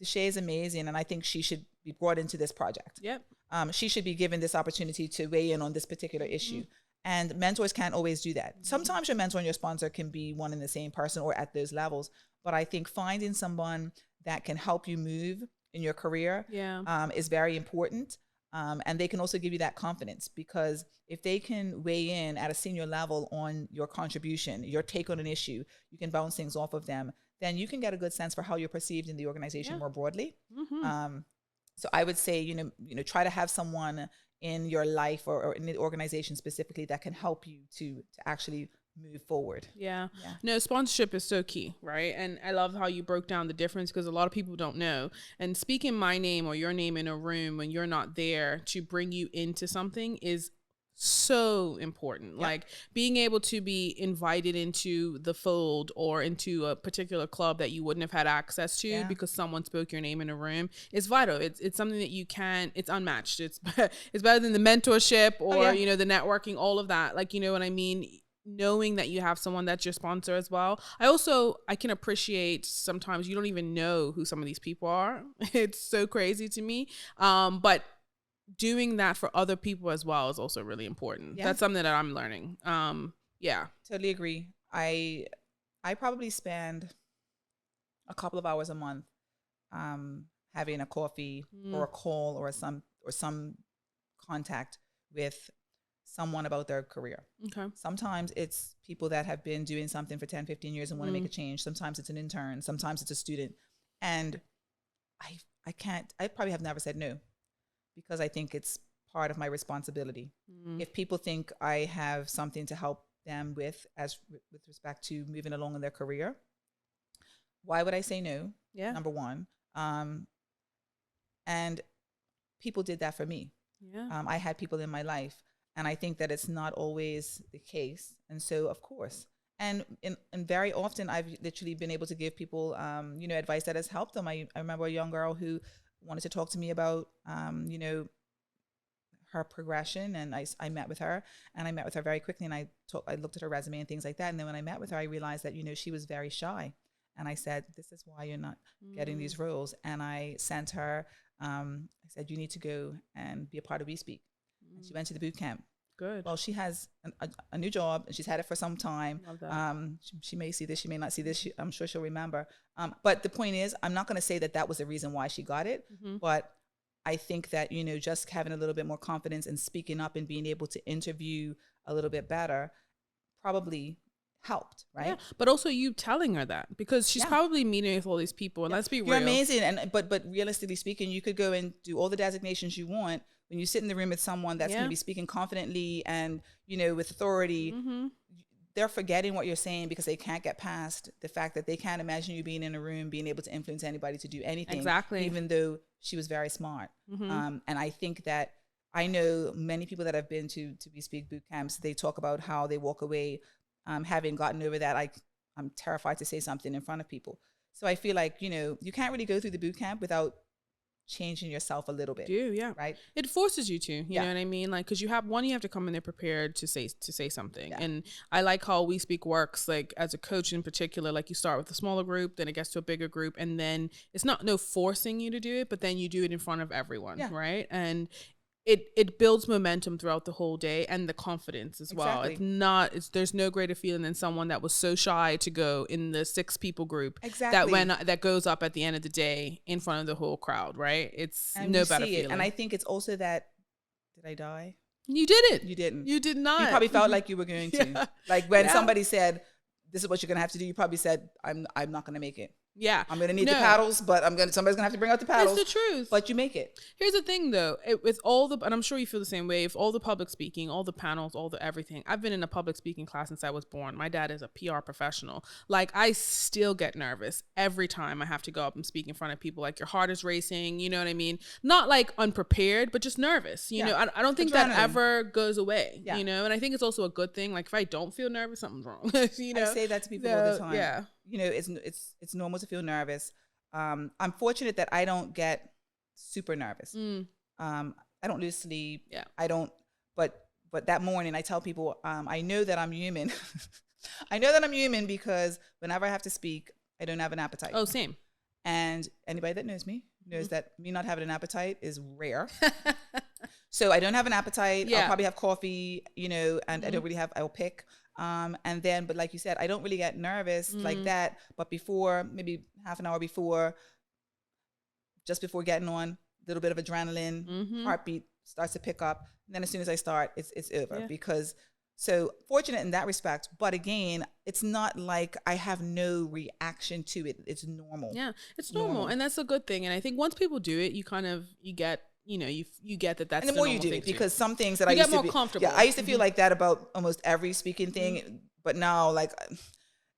Deshay is amazing, and I think she should be brought into this project. She should be given this opportunity to weigh in on this particular issue. And mentors can't always do that. Sometimes your mentor and your sponsor can be one and the same person or at those levels. But I think finding someone that can help you move in your career is very important. And they can also give you that confidence, because if they can weigh in at a senior level on your contribution, your take on an issue, you can bounce things off of them, then you can get a good sense for how you're perceived in the organization more broadly. So I would say, try to have someone in your life or in the organization specifically that can help you to actually move forward. No, sponsorship is so key, right? And I love how you broke down the difference, because a lot of people don't know. And speaking my name or your name in a room when you're not there to bring you into something is so important. Like being able to be invited into the fold or into a particular club that you wouldn't have had access to because someone spoke your name in a room is vital. It's something that you can, it's unmatched. It's better than the mentorship or the networking, all of that. Like, you know what I mean? Knowing that you have someone that's your sponsor as well. I can appreciate sometimes you don't even know who some of these people are. It's so crazy to me. But doing that for other people as well is also really important. That's something that I'm learning. Totally agree. I probably spend a couple of hours a month having a coffee or a call or some contact with someone about their career. Sometimes it's people that have been doing something for 10, 15 years and want to make a change. Sometimes it's an intern. Sometimes it's a student. And I probably have never said no, because I think it's part of my responsibility. If people think I have something to help them with respect to moving along in their career, why would I say no? Number one. And people did that for me. I had people in my life, and I think that it's not always the case. And so, of course, and very often I've literally been able to give people, advice that has helped them. I remember a young girl who wanted to talk to me about, her progression. And I met with her, and I met with her very quickly. And I looked at her resume and things like that. And then when I met with her, I realized that, she was very shy. And I said, this is why you're not getting these roles. And I sent her, I said, you need to go and be a part of We Speak. And she went to the boot camp. Good. Well, she has a new job, and she's had it for some time. She may see this, she may not see this. I'm sure she'll remember. But the point is, I'm not going to say that was the reason why she got it. But I think that, just having a little bit more confidence and speaking up and being able to interview a little bit better probably helped, right? But also you telling her that, because she's probably meeting with all these people, and let's be real. You're amazing. But realistically speaking, you could go and do all the designations you want. When you sit in the room with someone that's going to be speaking confidently and, with authority, they're forgetting what you're saying because they can't get past the fact that they can't imagine you being in a room, being able to influence anybody to do anything. Exactly. Even though she was very smart. And I think that I know many people that have been to We Speak boot camps. They talk about how they walk away having gotten over that. I'm terrified to say something in front of people. So I feel like, you can't really go through the boot camp without changing yourself a little bit. Right? It forces you to, you know what I mean? Like, because you have to come in there prepared to say something. And I like how We Speak works, like as a coach in particular, like you start with a smaller group, then it gets to a bigger group, and then it's not forcing you to do it, but then you do it in front of everyone, right? And it builds momentum throughout the whole day, and the confidence as well. Exactly. There's no greater feeling than someone that was so shy to go in the 6 people group Exactly. that goes up at the end of the day in front of the whole crowd, right? It's And no you better see it. feeling. And I think it's also that, did I die? You didn't. You didn't. You did not. You probably felt like you were going to. Yeah. Like when Yeah. somebody said, this is what you're going to have to do, you probably said, I'm not going to make it. Yeah. I'm going to need the paddles, but somebody's going to have to bring out the paddles. It's the truth. But you make it. Here's the thing though, with all the, and I'm sure you feel the same way, if all the public speaking, all the panels, all the everything, I've been in a public speaking class since I was born. My dad is a PR professional. Like I still get nervous every time I have to go up and speak in front of people. Like your heart is racing, you know what I mean? Not like unprepared, but just nervous. You know, I don't think that ever goes away, you know? And I think it's also a good thing. Like if I don't feel nervous, something's wrong. You know? I say that to people all the time. Yeah. You know, it's normal to feel nervous. I'm fortunate that I don't get super nervous. I don't lose sleep. Yeah. I don't, but that morning I tell people, I know that I'm human. I know that I'm human because whenever I have to speak, I don't have an appetite. Oh, same. And anybody that knows me knows that me not having an appetite is rare. So I don't have an appetite. Yeah. I'll probably have coffee, you know, and I don't really I'll pick. And then, but like you said, I don't really get nervous like that. But before, maybe half an hour before, just before getting on, a little bit of adrenaline, heartbeat starts to pick up. And then as soon as I start, it's over. Because so fortunate in that respect. But again, it's not like I have no reaction to it. It's normal. Yeah, it's normal. And that's a good thing. And I think once people do it, you get, you know, you get that that's and the more you do it, because some things that I get used to more be comfortable. Yeah, I used to feel like that about almost every speaking thing, but now like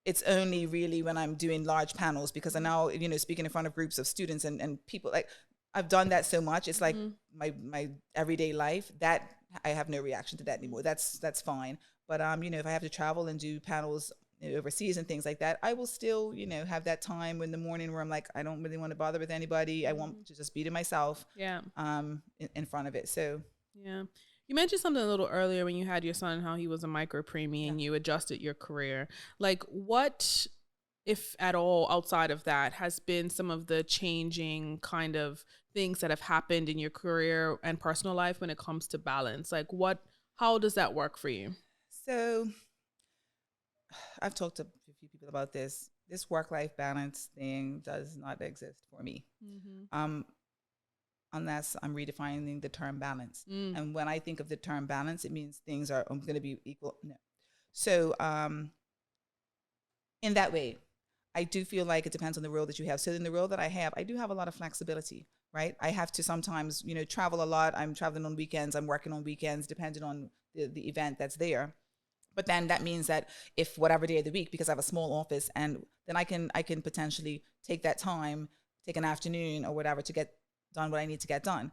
it's only really when I'm doing large panels, because I now, you know, speaking in front of groups of students and people, like I've done that so much. It's like my everyday life that I have no reaction to that anymore. That's fine. But you know, if I have to travel and do panels overseas and things like that, I will still, you know, have that time in the morning where I'm like, I don't really want to bother with anybody. I want to just be to myself. Yeah. In front of it. So yeah. You mentioned something a little earlier when you had your son, how he was a micro preemie and you adjusted your career. Like what, if at all, outside of that has been some of the changing kind of things that have happened in your career and personal life when it comes to balance? Like how does that work for you? So I've talked to a few people about this. This work-life balance thing does not exist for me. Unless I'm redefining the term balance. And when I think of the term balance, it means things are going to be equal. No. So in that way, I do feel like it depends on the role that you have. So in the role that I have, I do have a lot of flexibility, right? I have to sometimes, you know, travel a lot. I'm traveling on weekends. I'm working on weekends, depending on the event that's there. But then that means that if whatever day of the week, because I have a small office, and then I can potentially take that time, take an afternoon or whatever to get done what I need to get done.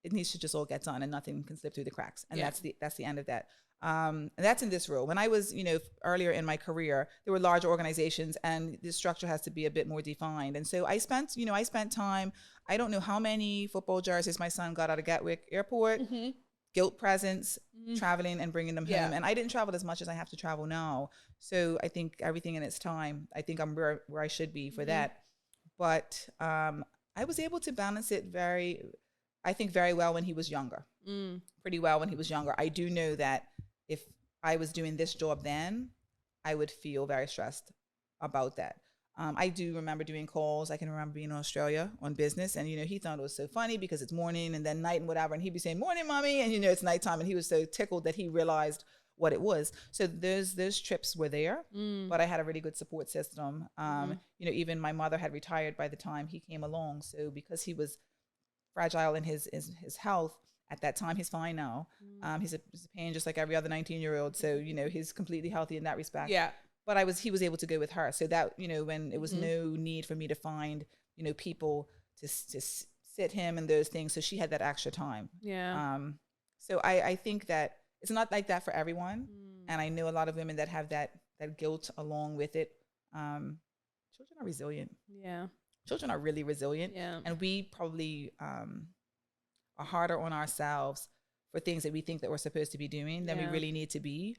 It needs to just all get done and nothing can slip through the cracks. And that's the end of that. And that's in this role. When I was, you know, earlier in my career, there were large organizations and the structure has to be a bit more defined. And so I spent time, I don't know how many football jerseys my son got out of Gatwick Airport, guilt presents, traveling and bringing them home. And I didn't travel as much as I have to travel now. So I think everything in its time, I think I'm where I should be for that. But I was able to balance it very well when he was younger. Pretty well when he was younger. I do know that if I was doing this job then, I would feel very stressed about that. I do remember doing calls. I can remember being in Australia on business, and, you know, he thought it was so funny because it's morning and then night and whatever, and he'd be saying, "Morning, mommy," and, you know, it's nighttime, and he was so tickled that he realized what it was. So those trips were there, but I had a really good support system. You know, even my mother had retired by the time he came along. So because he was fragile in his health at that time, he's fine now. He's a pain just like every other 19-year-old. So, you know, he's completely healthy in that respect. Yeah. But he was able to go with her. So that, you know, when it was no need for me to find, you know, people to sit him and those things. So she had that extra time. Yeah. So I think that it's not like that for everyone. And I know a lot of women that have that guilt along with it. Children are resilient. Yeah. Children are really resilient. Yeah. And we probably are harder on ourselves for things that we think that we're supposed to be doing than we really need to be.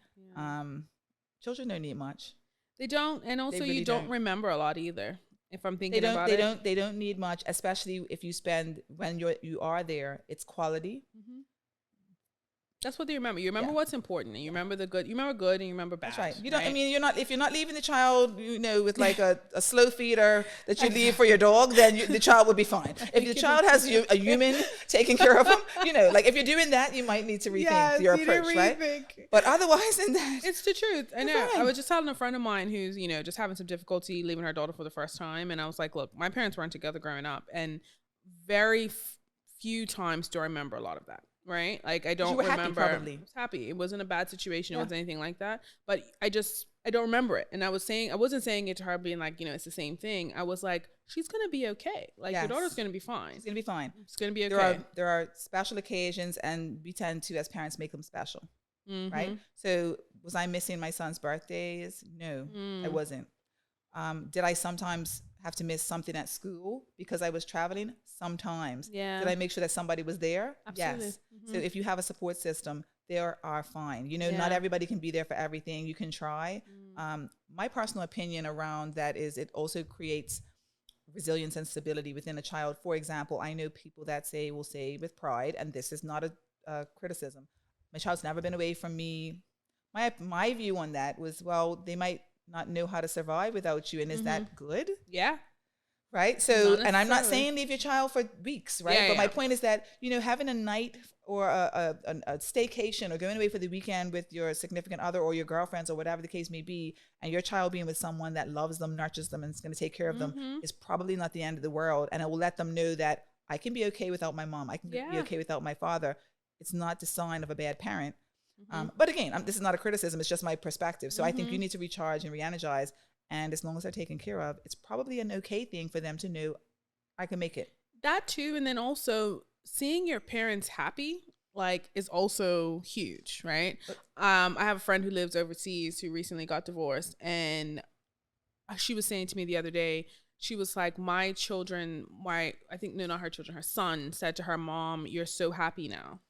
Children don't need much. They don't. And also really you don't remember a lot either. if I'm thinking about it. They don't need much, especially if you spend, when you are there, it's quality. Mm-hmm. That's what they remember. You remember what's important, and you remember the good. You remember good, and you remember bad. That's right. You don't. Right? I mean, if you're not leaving the child, with like a slow feeder that you leave for your dog, then the child would be fine. If the child has a human taking care of them, like if you're doing that, you might need to rethink your approach, right? But otherwise, in that, it's the truth. I know. Fine. I was just telling a friend of mine who's just having some difficulty leaving her daughter for the first time, and I was like, look, my parents weren't together growing up, and very few times do I remember a lot of that. Right? Like I don't remember. I was happy. It wasn't a bad situation. It wasn't anything like that. But I don't remember it. And I wasn't saying it to her being like, it's the same thing. I was like, she's going to be okay. Like your daughter's going to be fine. She's going to be fine. It's going to be okay. There are special occasions, and we tend to, as parents, make them special. Mm-hmm. Right? So was I missing my son's birthdays? No, I wasn't. Did I sometimes have to miss something at school because I was traveling? Sometimes. Yeah. Did I make sure that somebody was there? Absolutely. Yes. Mm-hmm. So if you have a support system, they are fine. Not everybody can be there for everything. You can try. My personal opinion around that is it also creates resilience and stability within a child. For example, I know people that will say with pride, and this is not a criticism, my child's never been away from me. My view on that was, well, they might not know how to survive without you, and is that good? Yeah. Right. So, and I'm not saying leave your child for weeks, right? But my point is that, having a night or a staycation or going away for the weekend with your significant other or your girlfriends or whatever the case may be, and your child being with someone that loves them, nurtures them, and is going to take care of them is probably not the end of the world. And it will let them know that I can be okay without my mom. I can be okay without my father. It's not the sign of a bad parent. But again, this is not a criticism. It's just my perspective. So I think you need to recharge and re-energize. And as long as they're taken care of, it's probably an okay thing for them to know I can make it. That too. And then also seeing your parents happy, is also huge, right? I have a friend who lives overseas who recently got divorced. And she was saying to me the other day, she was like, my children, not her children, her son said to her mom, "You're so happy now."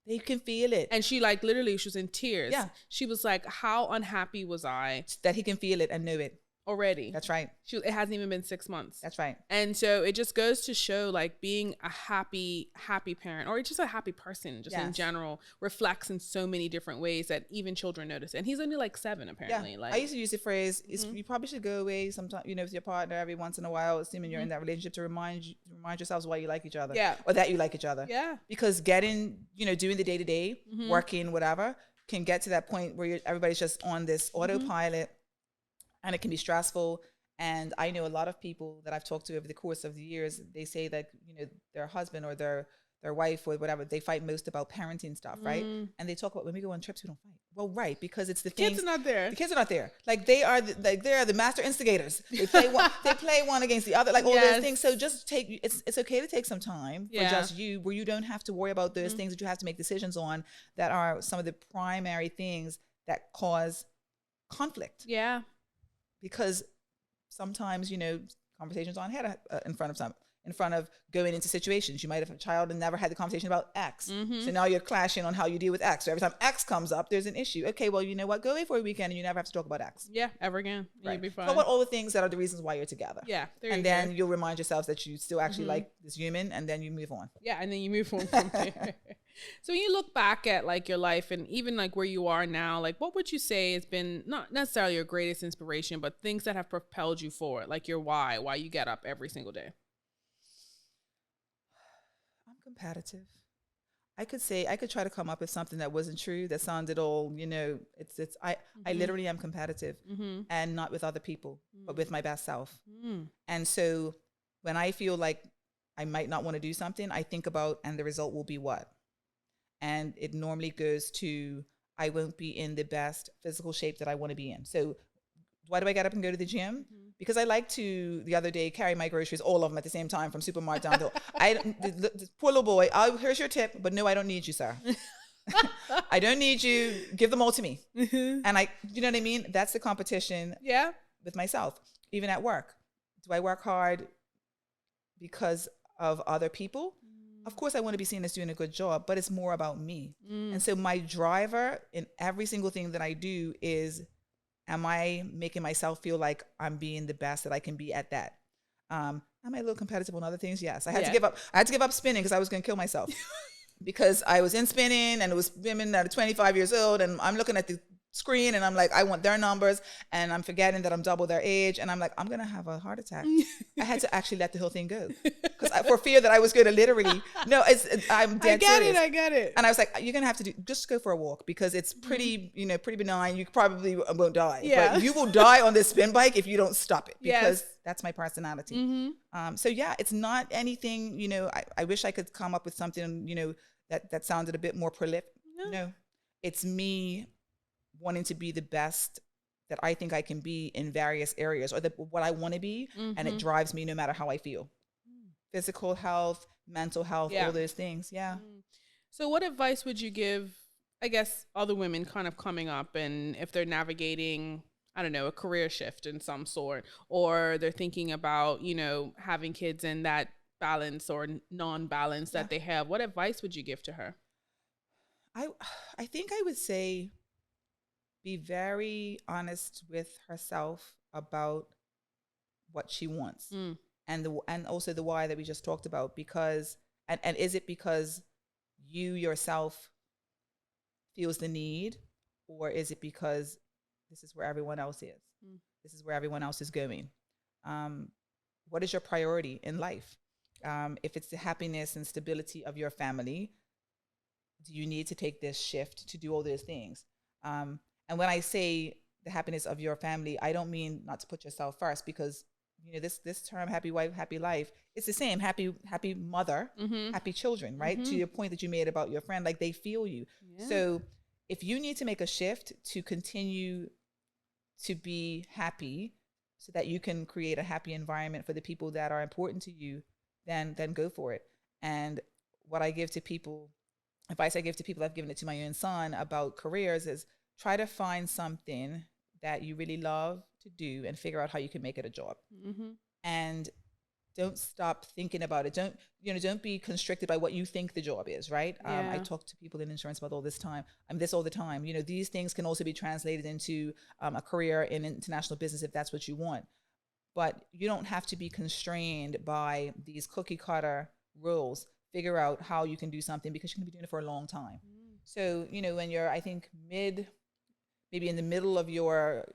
They can feel it. And she literally, she was in tears. Yeah. She was like, how unhappy was I? That he can feel it and know it. Already. That's right. It hasn't even been 6 months. That's right. And so it just goes to show being a happy parent, or just a happy person just in general, reflects in so many different ways that even children notice. And he's only 7 apparently. Yeah. I used to use the phrase, you probably should go away sometime, with your partner every once in a while, assuming you're in that relationship, to remind yourselves why you like each other. Yeah. Or that you like each other. Yeah. Because doing the day-to-day, working, whatever, can get to that point where everybody's just on this autopilot. And it can be stressful. And I know a lot of people that I've talked to over the course of the years, they say that, their husband or their wife or whatever, they fight most about parenting stuff, right? And they talk about, when we go on trips, we don't fight. Well, right, because it's the kids are not there. The kids are not there. They are the master instigators. They play one against the other, all those things. So just it's okay to take some time for just you, where you don't have to worry about those things that you have to make decisions on, that are some of the primary things that cause conflict. Yeah. Because sometimes, conversations aren't had in front of going into situations. You might have a child and never had the conversation about X. So now you're clashing on how you deal with X. So every time X comes up, there's an issue. Okay, well, you know what? Go away for a weekend and you never have to talk about X. Yeah, ever again. Right. You'll be fine. Talk about all the things that are the reasons why you're together. Yeah. And then you'll remind yourselves that you still actually like this human, and then you move on. Yeah, and then you move on from there. So when you look back at your life and even where you are now, what would you say has been not necessarily your greatest inspiration, but things that have propelled you forward, your why you get up every single day? I'm competitive. I could try to come up with something that wasn't true, that sounded all, I literally am competitive, and not with other people, but with my best self. And so when I feel like I might not want to do something, I think about, and the result will be what? And it normally goes to, I won't be in the best physical shape that I want to be in. So why do I get up and go to the gym? Because I like to, the other day, carry my groceries, all of them at the same time, from supermarket down to, the poor little boy, here's your tip, but no, I don't need you, sir. I don't need you. Give them all to me. And you know what I mean? That's the competition with myself. Even at work. Do I work hard because of other people? Of course, I want to be seen as doing a good job, but it's more about me. And so my driver in every single thing that I do is, am I making myself feel like I'm being the best that I can be at that? Am I a little competitive on other things? Yes. I had to give up. I had to give up spinning because I was going to kill myself. Because I was in spinning and it was women that are 25 years old, and I'm looking at the screen and I'm like, I want their numbers, and I'm forgetting that I'm double their age, and I'm like, I'm gonna have a heart attack. I had to actually let the whole thing go because for fear that I was going to literally I'm dead serious. I get it. And I was like, you're gonna have to just go for a walk because it's pretty pretty benign. You probably won't die, but you will die on this spin bike if you don't stop it, because that's my personality. So yeah, it's not anything, I wish I could come up with something that sounded a bit more prolific. No, it's me wanting to be the best that I think I can be in various areas, or what I want to be, and it drives me no matter how I feel. Physical health, mental health, all those things. Yeah. So what advice would you give, I guess, other women kind of coming up, and if they're navigating, I don't know, a career shift in some sort, or they're thinking about, having kids in that balance or non-balance that they have, what advice would you give to her? I think I would say be very honest with herself about what she wants, and also the why that we just talked about, because and is it because you yourself feels the need, or is it because this is where everyone else is? This is where everyone else is going. What is your priority in life? If it's the happiness and stability of your family, do you need to take this shift to do all those things? And when I say the happiness of your family, I don't mean not to put yourself first, because this term, happy wife, happy life, it's the same. Happy mother, happy children, right? To your point that you made about your friend, like they feel you. Yeah. So if you need to make a shift to continue to be happy so that you can create a happy environment for the people that are important to you, then go for it. And what I give to people, advice I give to people, I've given it to my own son about careers, is try to find something that you really love to do and figure out how you can make it a job. And don't stop thinking about it. Don't be constricted by what you think the job is, right? I talk to people in insurance about all the time. These things can also be translated into a career in international business if that's what you want. But you don't have to be constrained by these cookie cutter rules. Figure out how you can do something, because you're going to be doing it for a long time. So, when you're, I think, maybe in the middle of your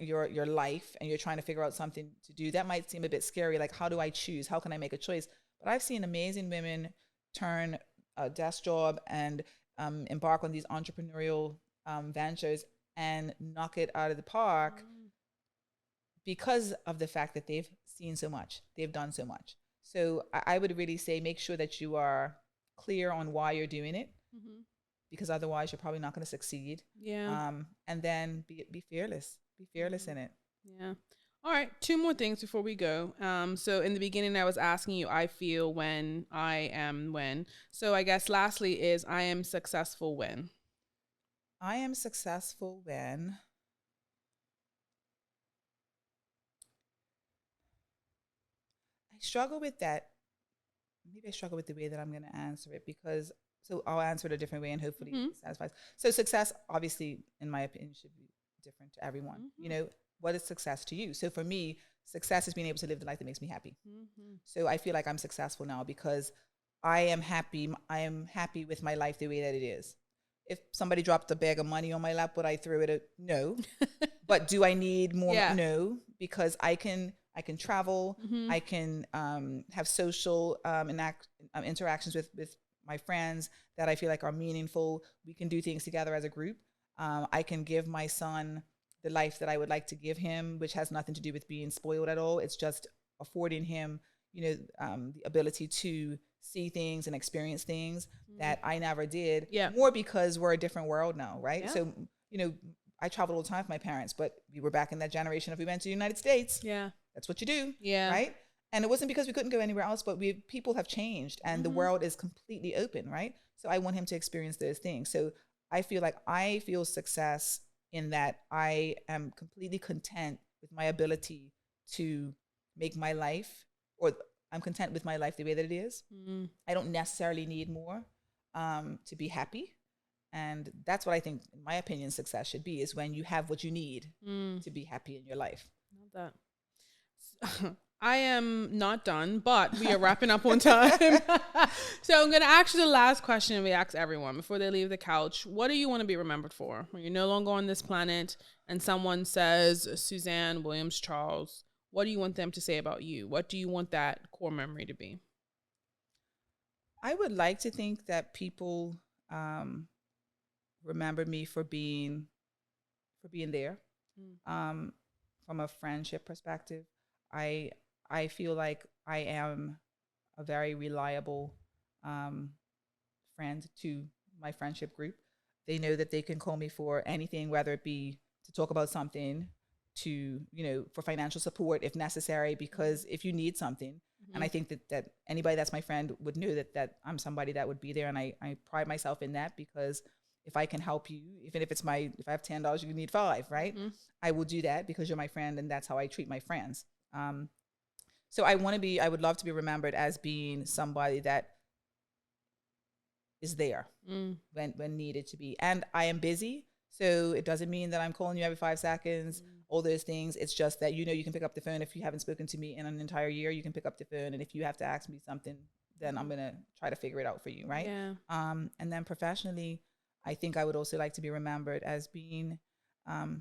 life, and you're trying to figure out something to do, that might seem a bit scary. Like, how do I choose? How can I make a choice? But I've seen amazing women turn a desk job and embark on these entrepreneurial ventures and knock it out of the park because of the fact that they've seen so much, they've done so much. So I would really say make sure that you are clear on why you're doing it, because otherwise you're probably not going to succeed. Yeah. And then be fearless. Be fearless in it. Yeah. All right. 2 more things before we go. So in the beginning, I was asking you, I feel when, I am when. So I guess lastly is, I am successful when. I am successful when I struggle with that. Maybe I struggle with the way that I'm going to answer it, because so I'll answer it a different way and hopefully it satisfies. So success, obviously, in my opinion, should be different to everyone. What is success to you? So for me, success is being able to live the life that makes me happy. So I feel like I'm successful now because I am happy. I am happy with my life the way that it is. If somebody dropped a bag of money on my lap, would I throw it? No. But do I need more? Yeah. No, because I can travel. I can have social interactions with my friends that I feel like are meaningful. We can do things together as a group. I can give my son the life that I would like to give him, which has nothing to do with being spoiled at all. It's just affording him, the ability to see things and experience things that I never did. Yeah. More because we're a different world now, right? Yeah. So, I traveled all the time with my parents, but we were back in that generation of we went to the United States. Yeah. That's what you do. Yeah. Right? And it wasn't because we couldn't go anywhere else, but people have changed and the world is completely open, right? So I want him to experience those things. So I feel like I feel success in that I am completely content with my ability to make my life, or I'm content with my life the way that it is. I don't necessarily need more to be happy. And that's what I think, in my opinion, success should be, is when you have what you need to be happy in your life. Love that. I am not done, but we are wrapping up on time. So I'm going to ask you the last question we ask everyone before they leave the couch. What do you want to be remembered for? When you're no longer on this planet and someone says, Suzanne Williams Charles, what do you want them to say about you? What do you want that core memory to be? I would like to think that people remember me for being there. From a friendship perspective, I feel like I am a very reliable friend to my friendship group. They know that they can call me for anything, whether it be to talk about something, to, for financial support if necessary, because if you need something, and I think that anybody that's my friend would know that I'm somebody that would be there. And I pride myself in that, because if I can help you, even if I have $10, you need 5, right? I will do that because you're my friend, and that's how I treat my friends. So I would love to be remembered as being somebody that is there when needed to be. And I am busy, so it doesn't mean that I'm calling you every 5 seconds, all those things. It's just that, you can pick up the phone. If you haven't spoken to me in an entire year, you can pick up the phone. And if you have to ask me something, then I'm going to try to figure it out for you, right? Yeah. And then professionally, I think I would also like to be remembered as being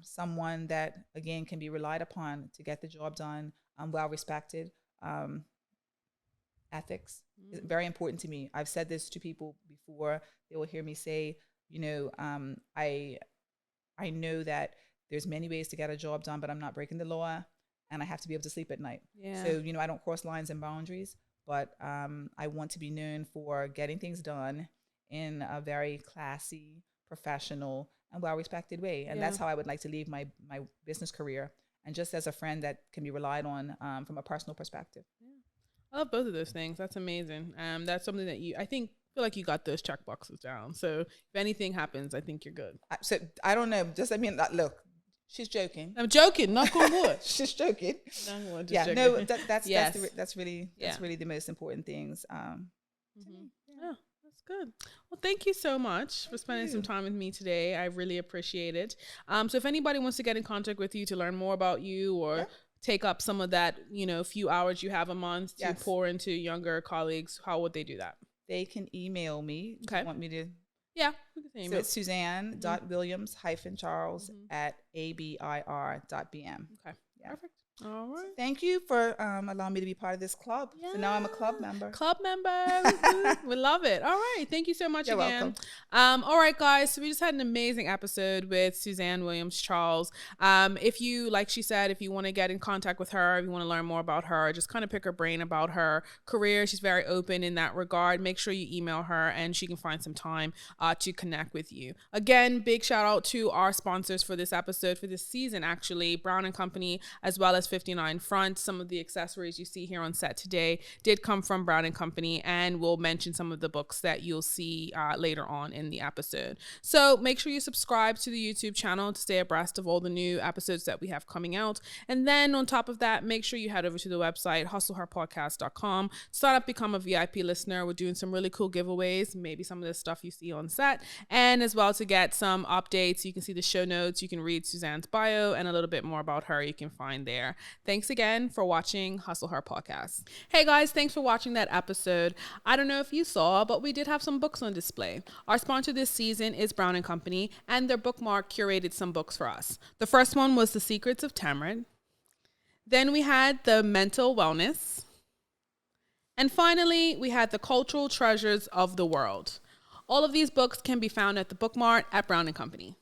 someone that, again, can be relied upon to get the job done, well respected. Ethics is very important to me. I've said this to people before. They will hear me say, I know that there's many ways to get a job done, but I'm not breaking the law, and I have to be able to sleep at night. Yeah. So, I don't cross lines and boundaries, but I want to be known for getting things done in a very classy, professional, and well-respected way. And that's how I would like to leave my business career, and just as a friend that can be relied on from a personal perspective. Yeah. I love both of those things. That's amazing. That's something that I feel like you got those check boxes down. So if anything happens, I think you're good. So I don't know. Look, she's joking. I'm joking. Knock on wood. She's joking. Joking. No, that's yes. that's really the most important things. Yeah, that's good. Well, thank you so much for spending some time with me today. I really appreciate it. So if anybody wants to get in contact with you to learn more about you, or take up some of that, few hours you have a month to pour into younger colleagues, how would they do that? They can email me. Okay. You want me to? Yeah. So it's Suzanne.Williams-Charles@abir.bm. Okay. Yeah. Perfect. All right. So thank you for allowing me to be part of this club. Yeah. So now I'm a club member. We love it. All right. Thank you so much You're again. welcome. All right, guys. So we just had an amazing episode with Suzanne Williams Charles. If you, like she said, if you want to get in contact with her, if you want to learn more about her, just kind of pick her brain about her career. She's very open in that regard. Make sure you email her, and she can find some time to connect with you. Again, big shout out to our sponsors for this episode, for this season, actually, Brown & Company, as well as 59 Front. Some of the accessories you see here on set today did come from Brown & Company, and we'll mention some of the books that you'll see later on in the episode. So make sure you subscribe to the YouTube channel to stay abreast of all the new episodes that we have coming out. And then on top of that, make sure you head over to the website, hustlehardpodcast.com. Sign up, become a VIP listener. We're doing some really cool giveaways, maybe some of the stuff you see on set, and as well to get some updates. You can see the show notes. You can read Suzanne's bio, and a little bit more about her you can find there. Thanks again for watching Hustle Her Podcast. Hey guys, thanks for watching that episode. I don't know if you saw, but we did have some books on display. Our sponsor this season is Brown & Company, and their bookmark curated some books for us. The first one was The Secrets of Tamarind. Then we had The Mental Wellness. And finally, we had The Cultural Treasures of the World. All of these books can be found at the bookmark at Brown & Company.